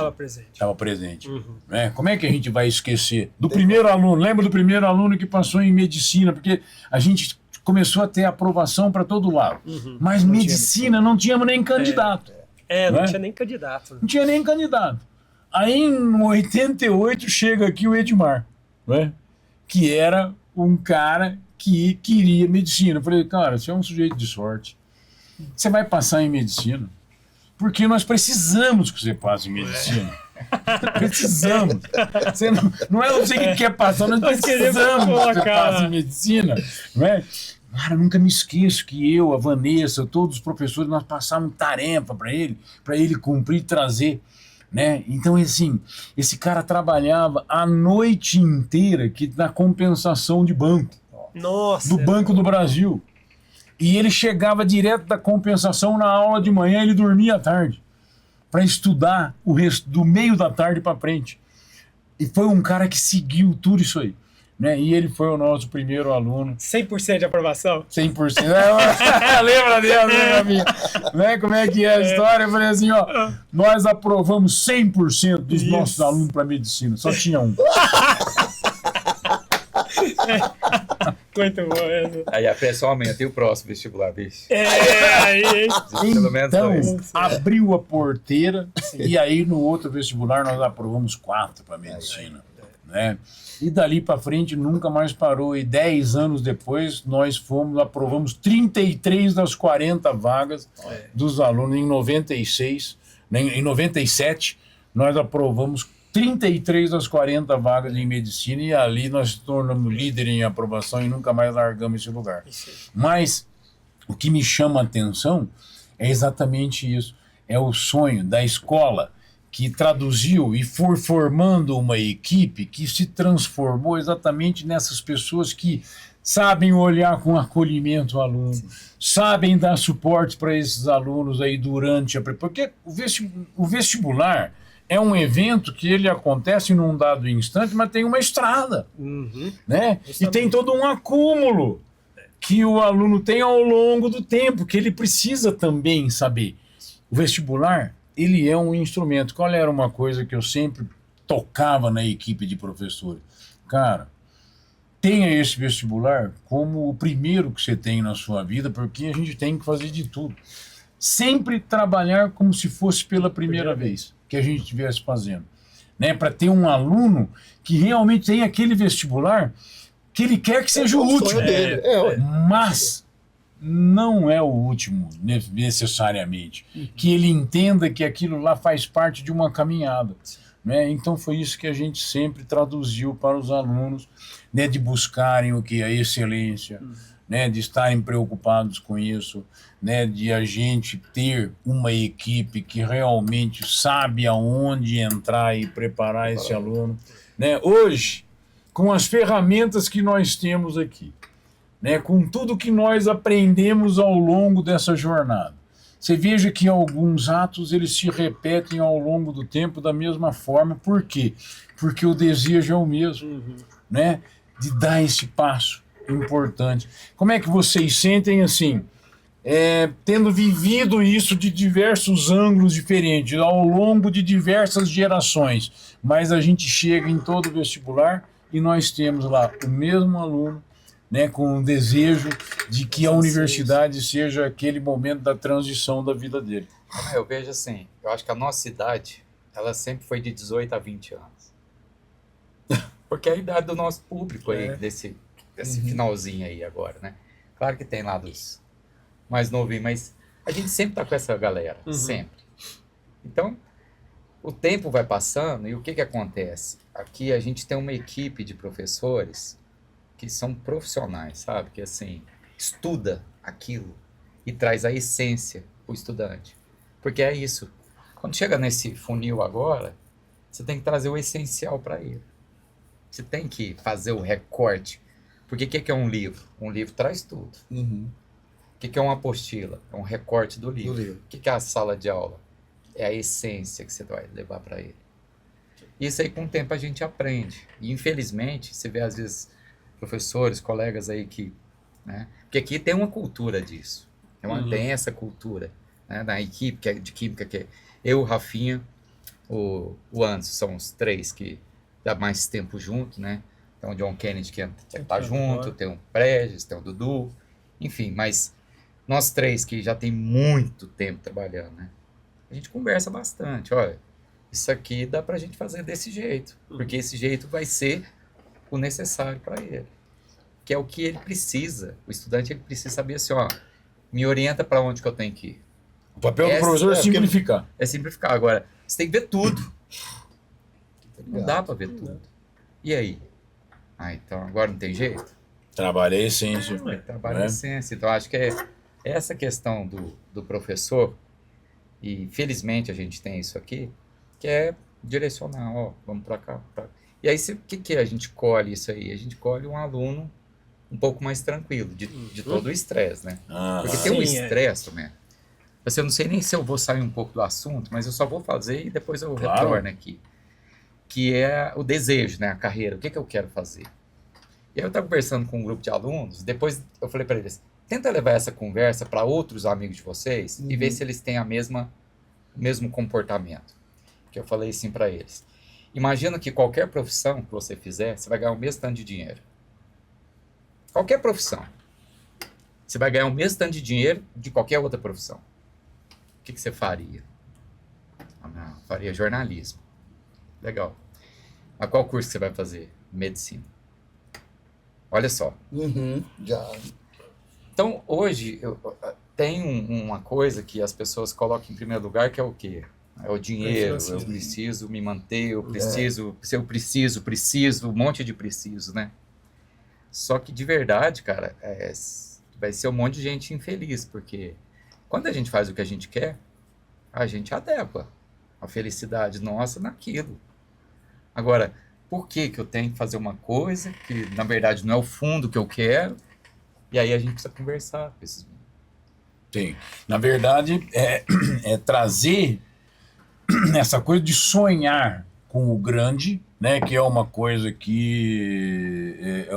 Estava presente. Né? Como é que a gente vai esquecer? Do primeiro aluno, lembra do primeiro aluno que passou em medicina? Porque a gente começou a ter aprovação para todo lado. Mas não medicina não tínhamos nem candidato. Não tinha nem candidato. Não tinha nem candidato. Aí em 88 chega aqui o Edmar, né? Que era um cara que queria medicina. Eu falei, cara, você é um sujeito de sorte. Você vai passar em medicina. Porque nós precisamos que você passe em medicina. Precisamos. Você não é você que quer passar, nós precisamos que você passe em medicina. Não é? Cara, nunca me esqueço que eu, a Vanessa, todos os professores, nós passávamos tarefa para ele cumprir e trazer. Né? Então, assim, esse cara trabalhava a noite inteira na compensação de banco. Nossa! Do Banco do Brasil. E ele chegava direto da compensação na aula de manhã, ele dormia à tarde, para estudar o resto do meio da tarde para frente. E foi um cara que seguiu tudo isso aí. Né? E ele foi o nosso primeiro aluno. 100% de aprovação? 100%. Lembra dele, né, minha? Né? Como é que é a história? Eu falei assim, ó, nós aprovamos 100% dos nossos alunos para medicina. Só tinha um. Muito bom essa. Aí a pressão aumenta. E o próximo vestibular, bicho? Aí. Pelo menos então, dois. abriu a porteira. E aí no outro vestibular nós aprovamos 4 para medicina. Né? E dali para frente nunca mais parou. E 10 anos depois nós aprovamos 33 das 40 vagas dos alunos. Em 96, em 97 nós aprovamos 33 das 40 vagas em medicina, e ali nós nos tornamos líder em aprovação e nunca mais largamos esse lugar. Mas o que me chama a atenção é exatamente isso. É o sonho da escola que traduziu e foi formando uma equipe que se transformou exatamente nessas pessoas que sabem olhar com acolhimento o aluno, sabem dar suporte para esses alunos aí durante a... Porque o vestibular é um evento que ele acontece num dado instante, mas tem uma estrada, né? E tem todo um acúmulo que o aluno tem ao longo do tempo, que ele precisa também saber. O vestibular, ele é um instrumento. Qual era uma coisa que eu sempre tocava na equipe de professores? Cara, tenha esse vestibular como o primeiro que você tem na sua vida, porque a gente tem que fazer de tudo. Sempre trabalhar como se fosse pela primeira vez que a gente estivesse fazendo, né? Para ter um aluno que realmente tem aquele vestibular que ele quer que seja o último. Mas não é o último, necessariamente. Que ele entenda que aquilo lá faz parte de uma caminhada. Né? Então foi isso que a gente sempre traduziu para os alunos, né? De buscarem o que? A excelência, né? De estarem preocupados com isso, né? De a gente ter uma equipe que realmente sabe aonde entrar e preparar esse aluno. Né? Hoje, com as ferramentas que nós temos aqui, né, com tudo que nós aprendemos ao longo dessa jornada, você veja que alguns atos eles se repetem ao longo do tempo da mesma forma. Por quê? Porque o desejo é o mesmo, né, de dar esse passo importante. Como é que vocês sentem assim, tendo vivido isso de diversos ângulos diferentes, ao longo de diversas gerações, mas a gente chega em todo o vestibular e nós temos lá o mesmo aluno, né, com o desejo de que a universidade seja aquele momento da transição da vida dele. Eu vejo assim, eu acho que a nossa idade, ela sempre foi de 18 a 20 anos. Porque é a idade do nosso público aí, desse finalzinho aí agora, né? Claro que tem lá dos mais novinhos, mas a gente sempre tá com essa galera, sempre. Então, o tempo vai passando e o que acontece? Aqui a gente tem uma equipe de professores que são profissionais, sabe? Que assim, estuda aquilo e traz a essência para o estudante. Porque é isso. Quando chega nesse funil agora, você tem que trazer o essencial para ele. Você tem que fazer o recorte. Porque o que é um livro? Um livro traz tudo. O que é uma apostila? É um recorte do livro. O que é a sala de aula? É a essência que você vai levar para ele. Isso aí com o tempo a gente aprende. E infelizmente, você vê às vezes professores, colegas aí que... Né? Porque aqui tem uma cultura disso. Tem essa cultura, né? Da equipe que é de química, que é eu, o Rafinha, o Anderson, são os três que dá mais tempo junto, né? Tem o John Kennedy que tá junto, tem o Regis, tem o Dudu, enfim, mas nós três que já tem muito tempo trabalhando, né? A gente conversa bastante, olha, isso aqui dá pra gente fazer desse jeito, porque esse jeito vai ser o necessário para ele, que é o que ele precisa. O estudante ele precisa saber assim, ó, me orienta para onde que eu tenho que ir. O papel do professor é simplificar. É simplificar. Agora, você tem que ver tudo. Não dá para ver tudo. E aí? Ah, então agora não tem jeito? Trabalha a essência. Trabalha a essência. Então, acho que é essa questão do professor, e felizmente a gente tem isso aqui, que é direcionar, ó, vamos para cá, pra... E aí, o que a gente colhe isso aí? A gente colhe um aluno um pouco mais tranquilo, de todo o estresse, né? Porque tem um estresse também. Assim, eu não sei nem se eu vou sair um pouco do assunto, mas eu só vou fazer e depois eu retorno aqui. Que é o desejo, né? A carreira. O que eu quero fazer? E aí eu estava conversando com um grupo de alunos, depois eu falei para eles, tenta levar essa conversa para outros amigos de vocês e ver se eles têm o mesmo comportamento. Que eu falei assim para eles. Imagina que qualquer profissão que você fizer, você vai ganhar o mesmo tanto de dinheiro. Qualquer profissão. Você vai ganhar o mesmo tanto de dinheiro de qualquer outra profissão. O que você faria? Faria jornalismo. Legal. Mas qual curso que você vai fazer? Medicina. Olha só. Já. Então, hoje, tem uma coisa que as pessoas colocam em primeiro lugar, que é o quê? É o dinheiro, eu preciso me manter, eu preciso, se eu preciso, um monte de preciso, né? Só que de verdade, cara, vai ser um monte de gente infeliz, porque quando a gente faz o que a gente quer, a gente adequa a felicidade nossa naquilo. Agora, por que eu tenho que fazer uma coisa que, na verdade, não é o fundo que eu quero? E aí a gente precisa conversar com esses meninos. Sim. Na verdade, é trazer essa coisa de sonhar com o grande, né, que é uma coisa que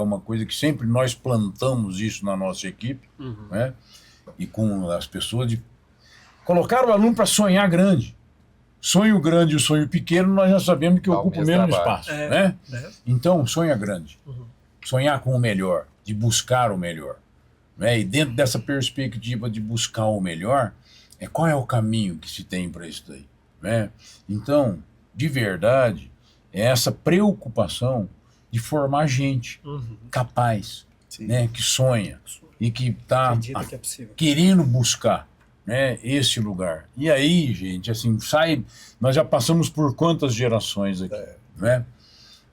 sempre nós plantamos isso na nossa equipe, né, e com as pessoas de colocar o aluno para sonhar grande. Sonho grande e o sonho pequeno nós já sabemos que ocupa o mesmo espaço, né? Então sonha grande, sonhar com o melhor, de buscar o melhor, né? E dentro dessa perspectiva de buscar o melhor, qual é o caminho que se tem para isso daí, né? Então, de verdade, é essa preocupação de formar gente capaz, né, que sonha e que está querendo buscar, né, esse lugar. E aí, gente, assim, nós já passamos por quantas gerações aqui, né?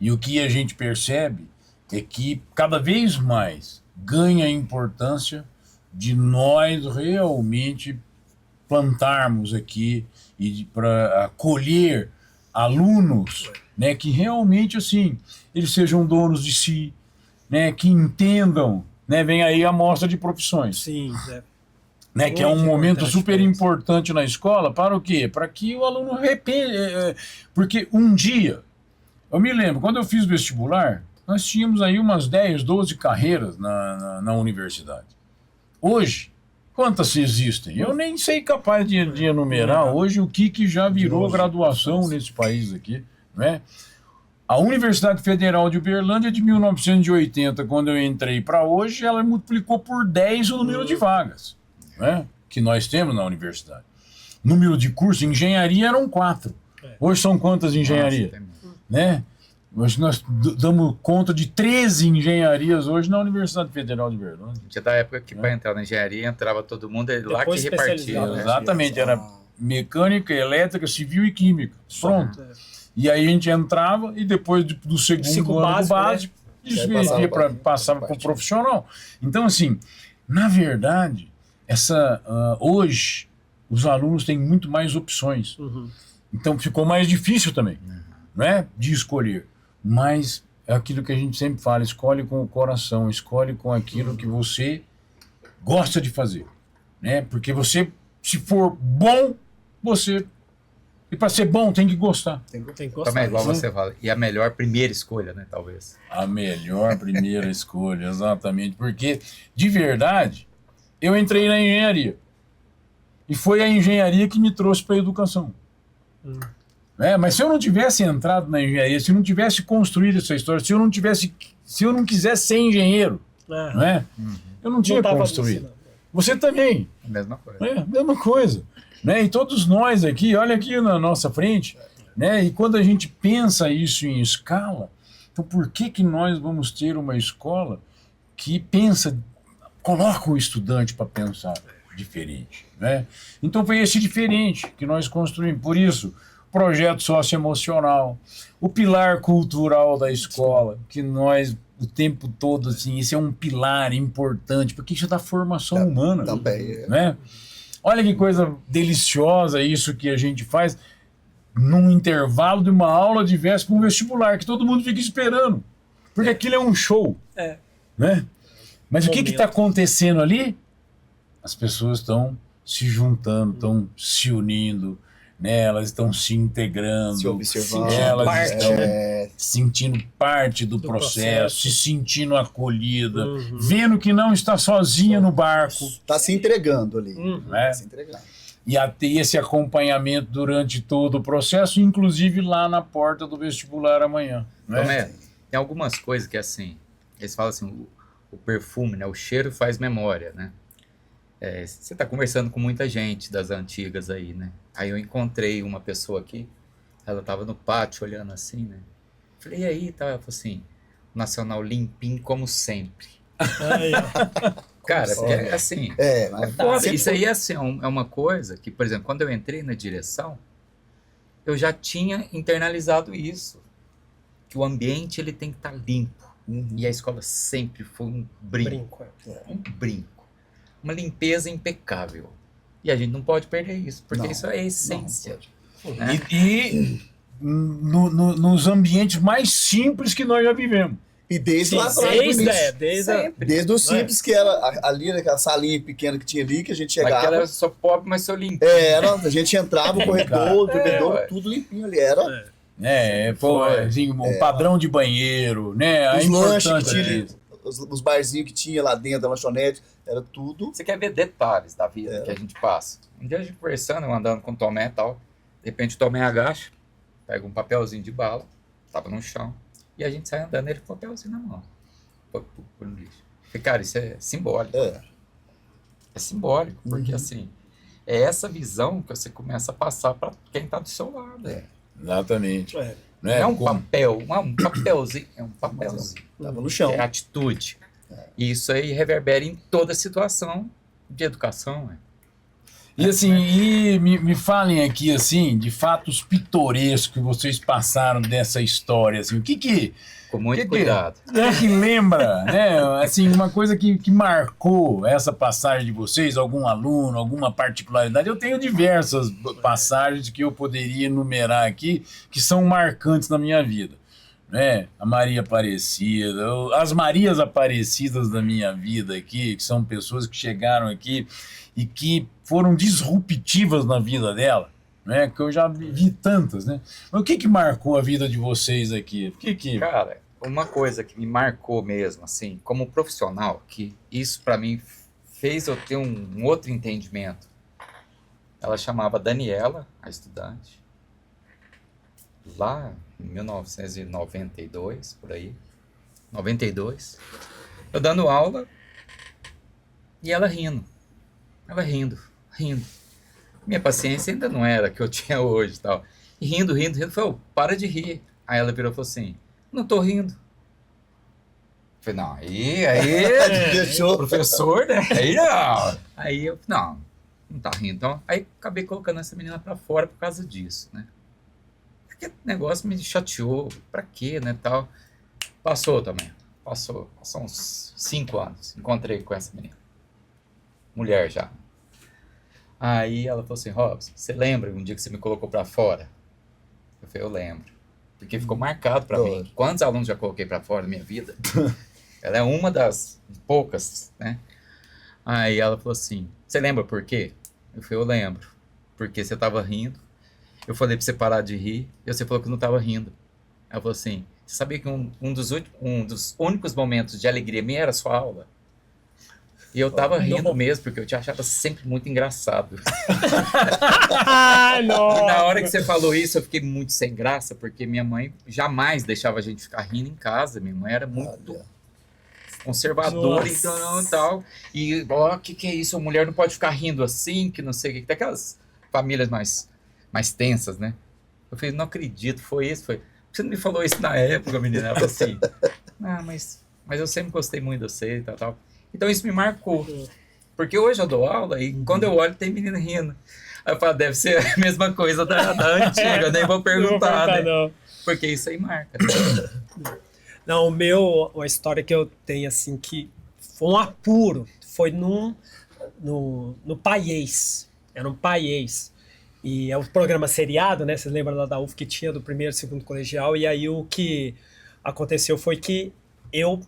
E o que a gente percebe é que cada vez mais ganha a importância de nós realmente plantarmos aqui e para acolher alunos, né, que realmente assim eles sejam donos de si, né, que entendam, né, vem aí a mostra de profissões, sim, né, que é um momento super importante na escola para o quê? Para que o aluno porque um dia, eu me lembro, quando eu fiz vestibular, nós tínhamos aí umas 10, 12 carreiras na universidade. Hoje, quantas existem? Eu nem sei capaz de enumerar hoje o que já virou graduação nesse país aqui, né? A Universidade Federal de Uberlândia, de 1980, quando eu entrei para hoje, ela multiplicou por 10 o número de vagas, né, que nós temos na universidade. Número de cursos, engenharia eram 4. Hoje são quantas engenharias? Né? Hoje nós damos conta de 13 engenharias hoje na Universidade Federal de Uberlândia. Tinha da época que para entrar na engenharia entrava todo mundo lá que repartia. Né? Exatamente, era mecânica, elétrica, civil e química. Pronto. E aí a gente entrava e depois do segundo ano do básico, passava para o profissional. Então, assim, na verdade, hoje os alunos têm muito mais opções. Então ficou mais difícil também, né, de escolher. Mas é aquilo que a gente sempre fala, escolhe com o coração, escolhe com aquilo que você gosta de fazer, né? Porque você, se for bom, e para ser bom tem que gostar. Tem que gostar. Também, igual você fala, e a melhor primeira escolha, né, talvez. A melhor primeira escolha, exatamente. Porque, de verdade, eu entrei na engenharia. E foi a engenharia que me trouxe para a educação. Mas se eu não tivesse entrado na engenharia, se eu não tivesse construído essa história, se eu não quisesse ser engenheiro, né, eu não tinha construído. Você também. A mesma coisa. Mesma coisa. Né? E todos nós aqui, olha aqui na nossa frente, né? E quando a gente pensa isso em escala, então por que nós vamos ter uma escola que coloca o estudante para pensar diferente, né? Então foi esse diferente que nós construímos. Por isso, projeto socioemocional, o pilar cultural da escola, que nós o tempo todo, assim, esse é um pilar importante, porque isso é da formação humana. Também. Né? Olha que coisa deliciosa isso que a gente faz num intervalo de uma aula de véspera para um vestibular, que todo mundo fica esperando, porque aquilo é um show. Né? Mas o que está acontecendo ali? As pessoas estão se juntando, estão se unindo, né? Elas estão se integrando, se observando, elas estão sentindo parte do processo, se sentindo acolhida, vendo que não está sozinha no barco. Está se entregando ali. Né? Se entregando. E a ter esse acompanhamento durante todo o processo, inclusive lá na porta do vestibular amanhã. Né? Tem algumas coisas que assim, eles falam assim, o perfume, né? O cheiro faz memória, né? Você está conversando com muita gente das antigas aí, né? Aí eu encontrei uma pessoa aqui, ela estava no pátio olhando assim, né? Falei, e aí? Ela falou assim, Nacional limpinho como sempre. Cara, porque assim, isso aí assim, é uma coisa que, por exemplo, quando eu entrei na direção, eu já tinha internalizado isso, que o ambiente ele tem que estar limpo. E a escola sempre foi um brinco. Um brinco. Uma limpeza impecável. E a gente não pode perder isso, porque isso é a essência. Né? E nos ambientes mais simples que nós já vivemos. E desde lá atrás, desde o simples, que era ali, naquela salinha pequena que tinha ali, que a gente chegava. Aquela eu sou pobre, mas sou limpo. A gente entrava, o corredor, o bebedouro, tudo limpinho ali. Assim, o padrão de banheiro, né? Os lanches que tinha, os barzinhos que tinha lá dentro da lanchonete, era tudo. Você quer ver detalhes da vida que a gente passa. Um dia a gente conversando, eu andando com o Tomé e tal, de repente o Tomé agacha, pega um papelzinho de bala, tava no chão, e a gente sai andando ele com o papelzinho na mão. Por um lixo. Cara, isso é simbólico. É simbólico, porque assim, é essa visão que você começa a passar para quem tá do seu lado. Exatamente. Não é um papel, um papelzinho, é um papelzinho. Tava no chão. É atitude. E isso aí reverbera em toda situação de educação. E assim, me falem aqui, assim, de fatos pitorescos que vocês passaram dessa história, assim, o que com muito cuidado. O que lembra, né, assim, uma coisa que marcou essa passagem de vocês, algum aluno, alguma particularidade? Eu tenho diversas passagens que eu poderia enumerar aqui, que são marcantes na minha vida, né? A Maria Aparecida, as Marias Aparecidas da minha vida aqui, que são pessoas que chegaram aqui e que foram disruptivas na vida dela, né? Que eu já vi tantas, né? Mas o que marcou a vida de vocês aqui? Cara, uma coisa que me marcou mesmo, assim, como profissional, que isso para mim fez eu ter um outro entendimento. Ela chamava Daniela, a estudante, lá em 1992, por aí, 92, eu dando aula e ela rindo. Ela rindo. Minha paciência ainda não era que eu tinha hoje e tal. E rindo. Eu falei, para de rir. Aí ela virou e falou assim, não tô rindo. Eu falei, não, aí professor, né? Aí não. Aí eu, não tá rindo. Então, aí acabei colocando essa menina pra fora por causa disso, né? Porque o negócio me chateou. Pra quê, né, tal. Passou também. Passou uns 5 anos. Encontrei com essa menina. Mulher já. Aí ela falou assim, Robson, você lembra um dia que você me colocou pra fora? Eu falei, eu lembro. Porque ficou marcado pra mim. Quantos alunos já coloquei pra fora da minha vida? Ela é uma das poucas, né? Aí ela falou assim, você lembra por quê? Eu falei, eu lembro. Porque você tava rindo. Eu falei pra você parar de rir. E você falou que não tava rindo. Ela falou assim, você sabia que um dos únicos momentos de alegria minha era a sua aula? E eu tava rindo mesmo, porque eu te achava sempre muito engraçado. E na hora que você falou isso, eu fiquei muito sem graça, porque minha mãe jamais deixava a gente ficar rindo em casa. Minha mãe era muito conservadora, então, tal. E, ó, que é isso? A mulher não pode ficar rindo assim, que não sei o que. Tem aquelas famílias mais tensas, né? Eu falei, não acredito, foi isso? Foi. Você não me falou isso na época, menina? Ela falou assim, mas eu sempre gostei muito de você e tal. Então isso me marcou, porque hoje eu dou aula e quando eu olho tem menina rindo. Aí eu falo, deve ser a mesma coisa da antiga, nem vou perguntar, né? Não. Porque isso aí marca. Não, a história que eu tenho, assim, que foi um apuro, foi no Paiês, era um Paiês. E é o programa seriado, né? Vocês lembram lá da UF que tinha do primeiro e segundo colegial, e aí o que aconteceu foi que eu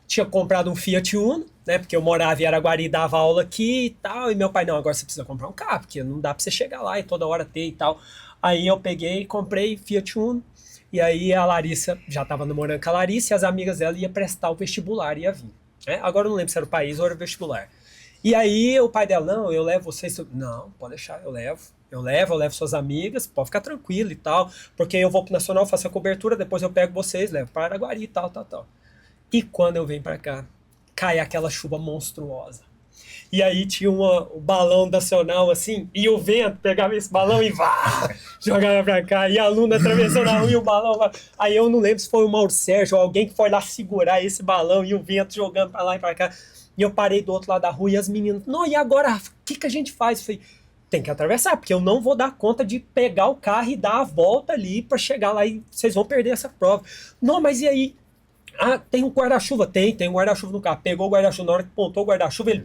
tinha comprado um Fiat Uno, né, porque eu morava em Araguari e dava aula aqui e tal, e meu pai, não, agora você precisa comprar um carro, porque não dá pra você chegar lá e toda hora ter e tal. Aí eu peguei e comprei Fiat Uno, e aí a Larissa já tava namorando com a Larissa, e as amigas dela iam prestar o vestibular, ia vir. Né? Agora eu não lembro se era o país ou era o vestibular. E aí o pai dela, não, eu levo vocês, não, pode deixar, eu levo suas amigas, pode ficar tranquilo e tal, porque eu vou pro Nacional, faço a cobertura, depois eu pego vocês, levo para Araguari e tal. E quando eu venho pra cá, cai aquela chuva monstruosa. E aí tinha o balão nacional, assim, e o vento pegava esse balão e jogava pra cá, e a aluna atravessando a rua e o balão... Aí eu não lembro se foi o Mauro Sérgio ou alguém que foi lá segurar esse balão e o vento jogando pra lá e pra cá. E eu parei do outro lado da rua e as meninas, não, e agora, o que a gente faz? Eu falei, tem que atravessar, porque eu não vou dar conta de pegar o carro e dar a volta ali pra chegar lá e vocês vão perder essa prova. Não, mas e aí? Ah, tem um guarda-chuva? Tem um guarda-chuva no carro. Pegou o guarda-chuva, na hora que pontou o guarda-chuva, ele...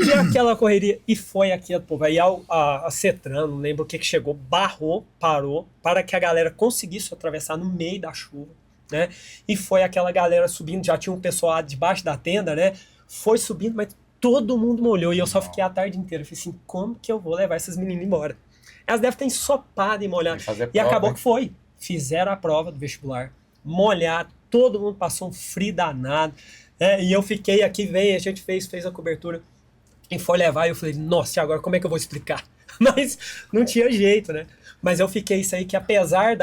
E aquela correria, e foi aquilo, povo. Aí a Cetran, não lembro o que chegou, barrou, parou, para que a galera conseguisse atravessar no meio da chuva, né? E foi aquela galera subindo, já tinha um pessoal debaixo da tenda, né? Foi subindo, mas todo mundo molhou, e eu só fiquei a tarde inteira. Eu falei assim, como que eu vou levar essas meninas embora? Elas devem ter ensopado e molhado. E acabou que foi. Fizeram a prova do vestibular, molhado, todo mundo passou um frio danado, e eu fiquei aqui, a gente fez a cobertura, e foi levar, e eu falei, nossa, e agora como é que eu vou explicar? Mas não tinha jeito, né? Mas eu fiquei isso aí, que apesar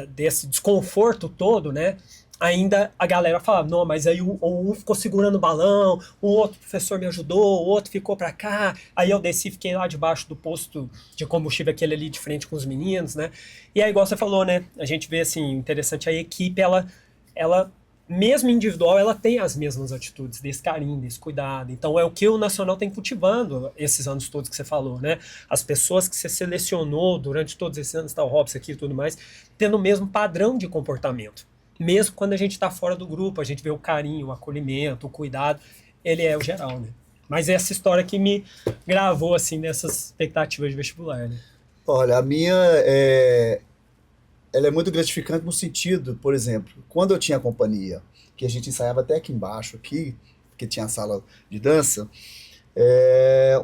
desse desconforto todo, né, ainda a galera falava, não, mas aí um ficou segurando o balão, o outro professor me ajudou, o outro ficou pra cá, aí eu desci, fiquei lá debaixo do posto de combustível, aquele ali de frente com os meninos, né, e aí igual você falou, né, a gente vê assim, interessante, a equipe, ela mesmo individual, ela tem as mesmas atitudes, desse carinho, desse cuidado. Então é o que o Nacional tem cultivando esses anos todos que você falou, né? As pessoas que você selecionou durante todos esses anos, tá, o Robson aqui e tudo mais, tendo o mesmo padrão de comportamento. Mesmo quando a gente está fora do grupo, a gente vê o carinho, o acolhimento, o cuidado, ele é o geral, né? Mas essa história que me gravou, assim, nessas expectativas de vestibular, né? Olha, a minha ela é muito gratificante no sentido, por exemplo, quando eu tinha a companhia, que a gente ensaiava até aqui embaixo, aqui, que tinha a sala de dança,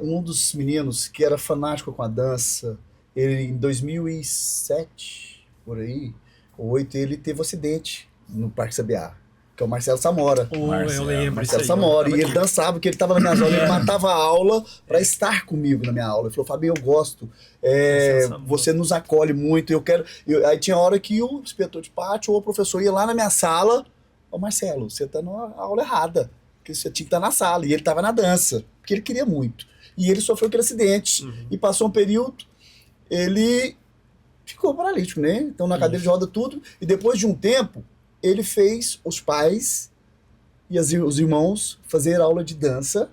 um dos meninos que era fanático com a dança, ele em 2007, por aí, ou 2008, ele teve um acidente no Parque CBA, que é o Marcelo Samora. Eu lembro. Marcelo Samora, e ele dançava, porque ele estava na minha aula, ele matava a aula para estar comigo na minha aula. Ele falou, Fabinho, eu gosto, você nos acolhe muito, aí tinha hora que o inspetor de pátio ou o professor ia lá na minha sala, ô Marcelo, você está na aula errada, porque você tinha que estar na sala, e ele estava na dança, porque ele queria muito. E ele sofreu aquele acidente, e passou um período, ele ficou paralítico, né? Então na cadeira de roda tudo, e depois de um tempo, ele fez os pais e os irmãos fazer aula de dança.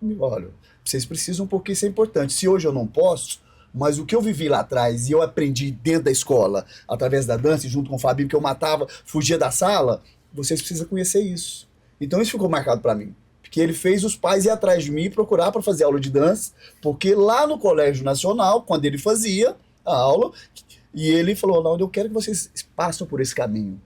E, olha, vocês precisam porque isso é importante. Se hoje eu não posso, mas o que eu vivi lá atrás e eu aprendi dentro da escola, através da dança, e junto com o Fabinho, que eu matava, fugia da sala, vocês precisam conhecer isso. Então isso ficou marcado para mim. Porque ele fez os pais ir atrás de mim procurar para fazer aula de dança, porque lá no Colégio Nacional, quando ele fazia a aula, e ele falou, não, eu quero que vocês passem por esse caminho.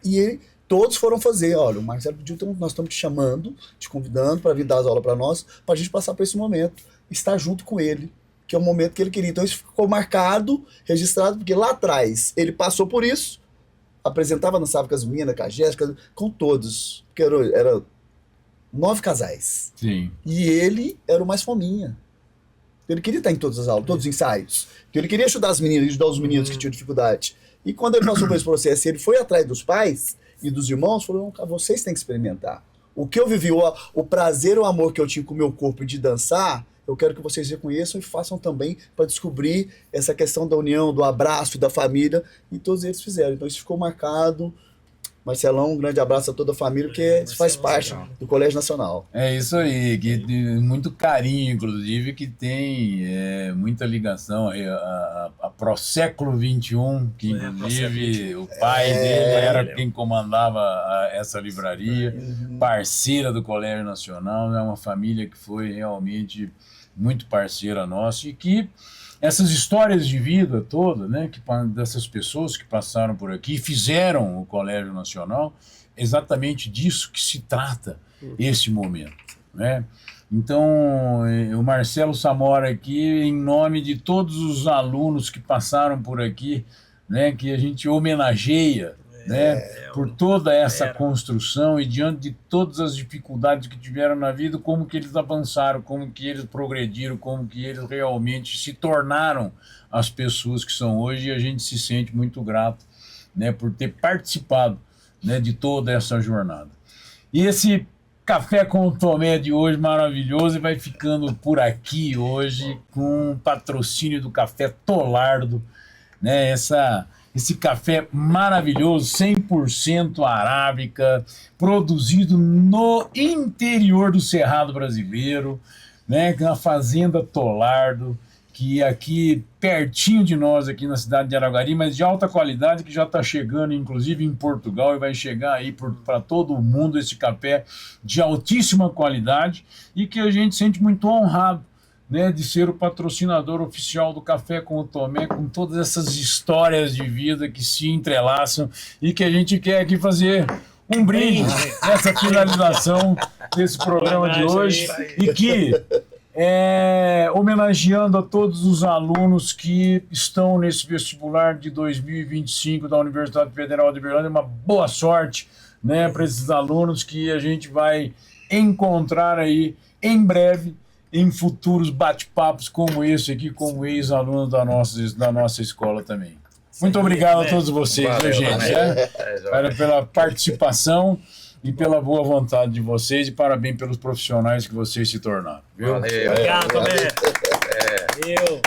E todos foram fazer, olha, o Marcelo pediu, nós estamos te chamando, te convidando para vir dar as aulas para nós, para a gente passar por esse momento, estar junto com ele, que é o momento que ele queria. Então isso ficou marcado, registrado, porque lá atrás ele passou por isso, apresentava, dançava com as meninas, com a Jéssica, com todos, porque era 9 casais. Sim. E ele era o mais fominha. Ele queria estar em todas as aulas, todos os ensaios. Ele queria ajudar as meninas, ajudar os meninos que tinham dificuldade. E quando ele passou por esse processo, ele foi atrás dos pais e dos irmãos, falou, vocês têm que experimentar. O que eu vivi, o prazer, o amor que eu tinha com o meu corpo de dançar, eu quero que vocês reconheçam e façam também para descobrir essa questão da união, do abraço, da família, e todos eles fizeram. Então isso ficou marcado. Marcelão, um grande abraço a toda a família, porque isso faz parte do Colégio Nacional. É isso aí, que muito carinho, inclusive, que tem muita ligação a Proséculo XXI, que inclusive o pai dele era quem comandava essa livraria, parceira do Colégio Nacional, é uma família que foi realmente muito parceira nossa e que essas histórias de vida toda, né, dessas pessoas que passaram por aqui e fizeram o Colégio Nacional, exatamente disso que se trata esse momento, né? Então, o Marcelo Samora aqui, em nome de todos os alunos que passaram por aqui, né, que a gente homenageia, né, por toda essa construção e diante de todas as dificuldades que tiveram na vida, como que eles avançaram, como que eles progrediram, como que eles realmente se tornaram as pessoas que são hoje, e a gente se sente muito grato, né, por ter participado, né, de toda essa jornada. E esse Café com o Tomé de hoje maravilhoso, e vai ficando por aqui hoje com o patrocínio do Café Tolardo, né, esse café maravilhoso, 100% arábica, produzido no interior do Cerrado brasileiro, né, na Fazenda Tolardo, que aqui pertinho de nós, aqui na cidade de Araguari, mas de alta qualidade, que já está chegando, inclusive em Portugal, e vai chegar aí para todo o mundo esse café de altíssima qualidade e que a gente sente muito honrado, né, de ser o patrocinador oficial do Café com o Tomé, com todas essas histórias de vida que se entrelaçam e que a gente quer aqui fazer um brinde nessa finalização desse programa de hoje e que, homenageando a todos os alunos que estão nesse vestibular de 2025 da Universidade Federal de Uberlândia, uma boa sorte, né, para esses alunos que a gente vai encontrar aí em breve em futuros bate-papos como esse aqui, como ex-aluno da nossa escola também. Muito obrigado a todos vocês, Valeu, gente, pela participação e pela boa vontade de vocês e parabéns pelos profissionais que vocês se tornaram. Viu? Valeu. Obrigado, Tomé. Valeu.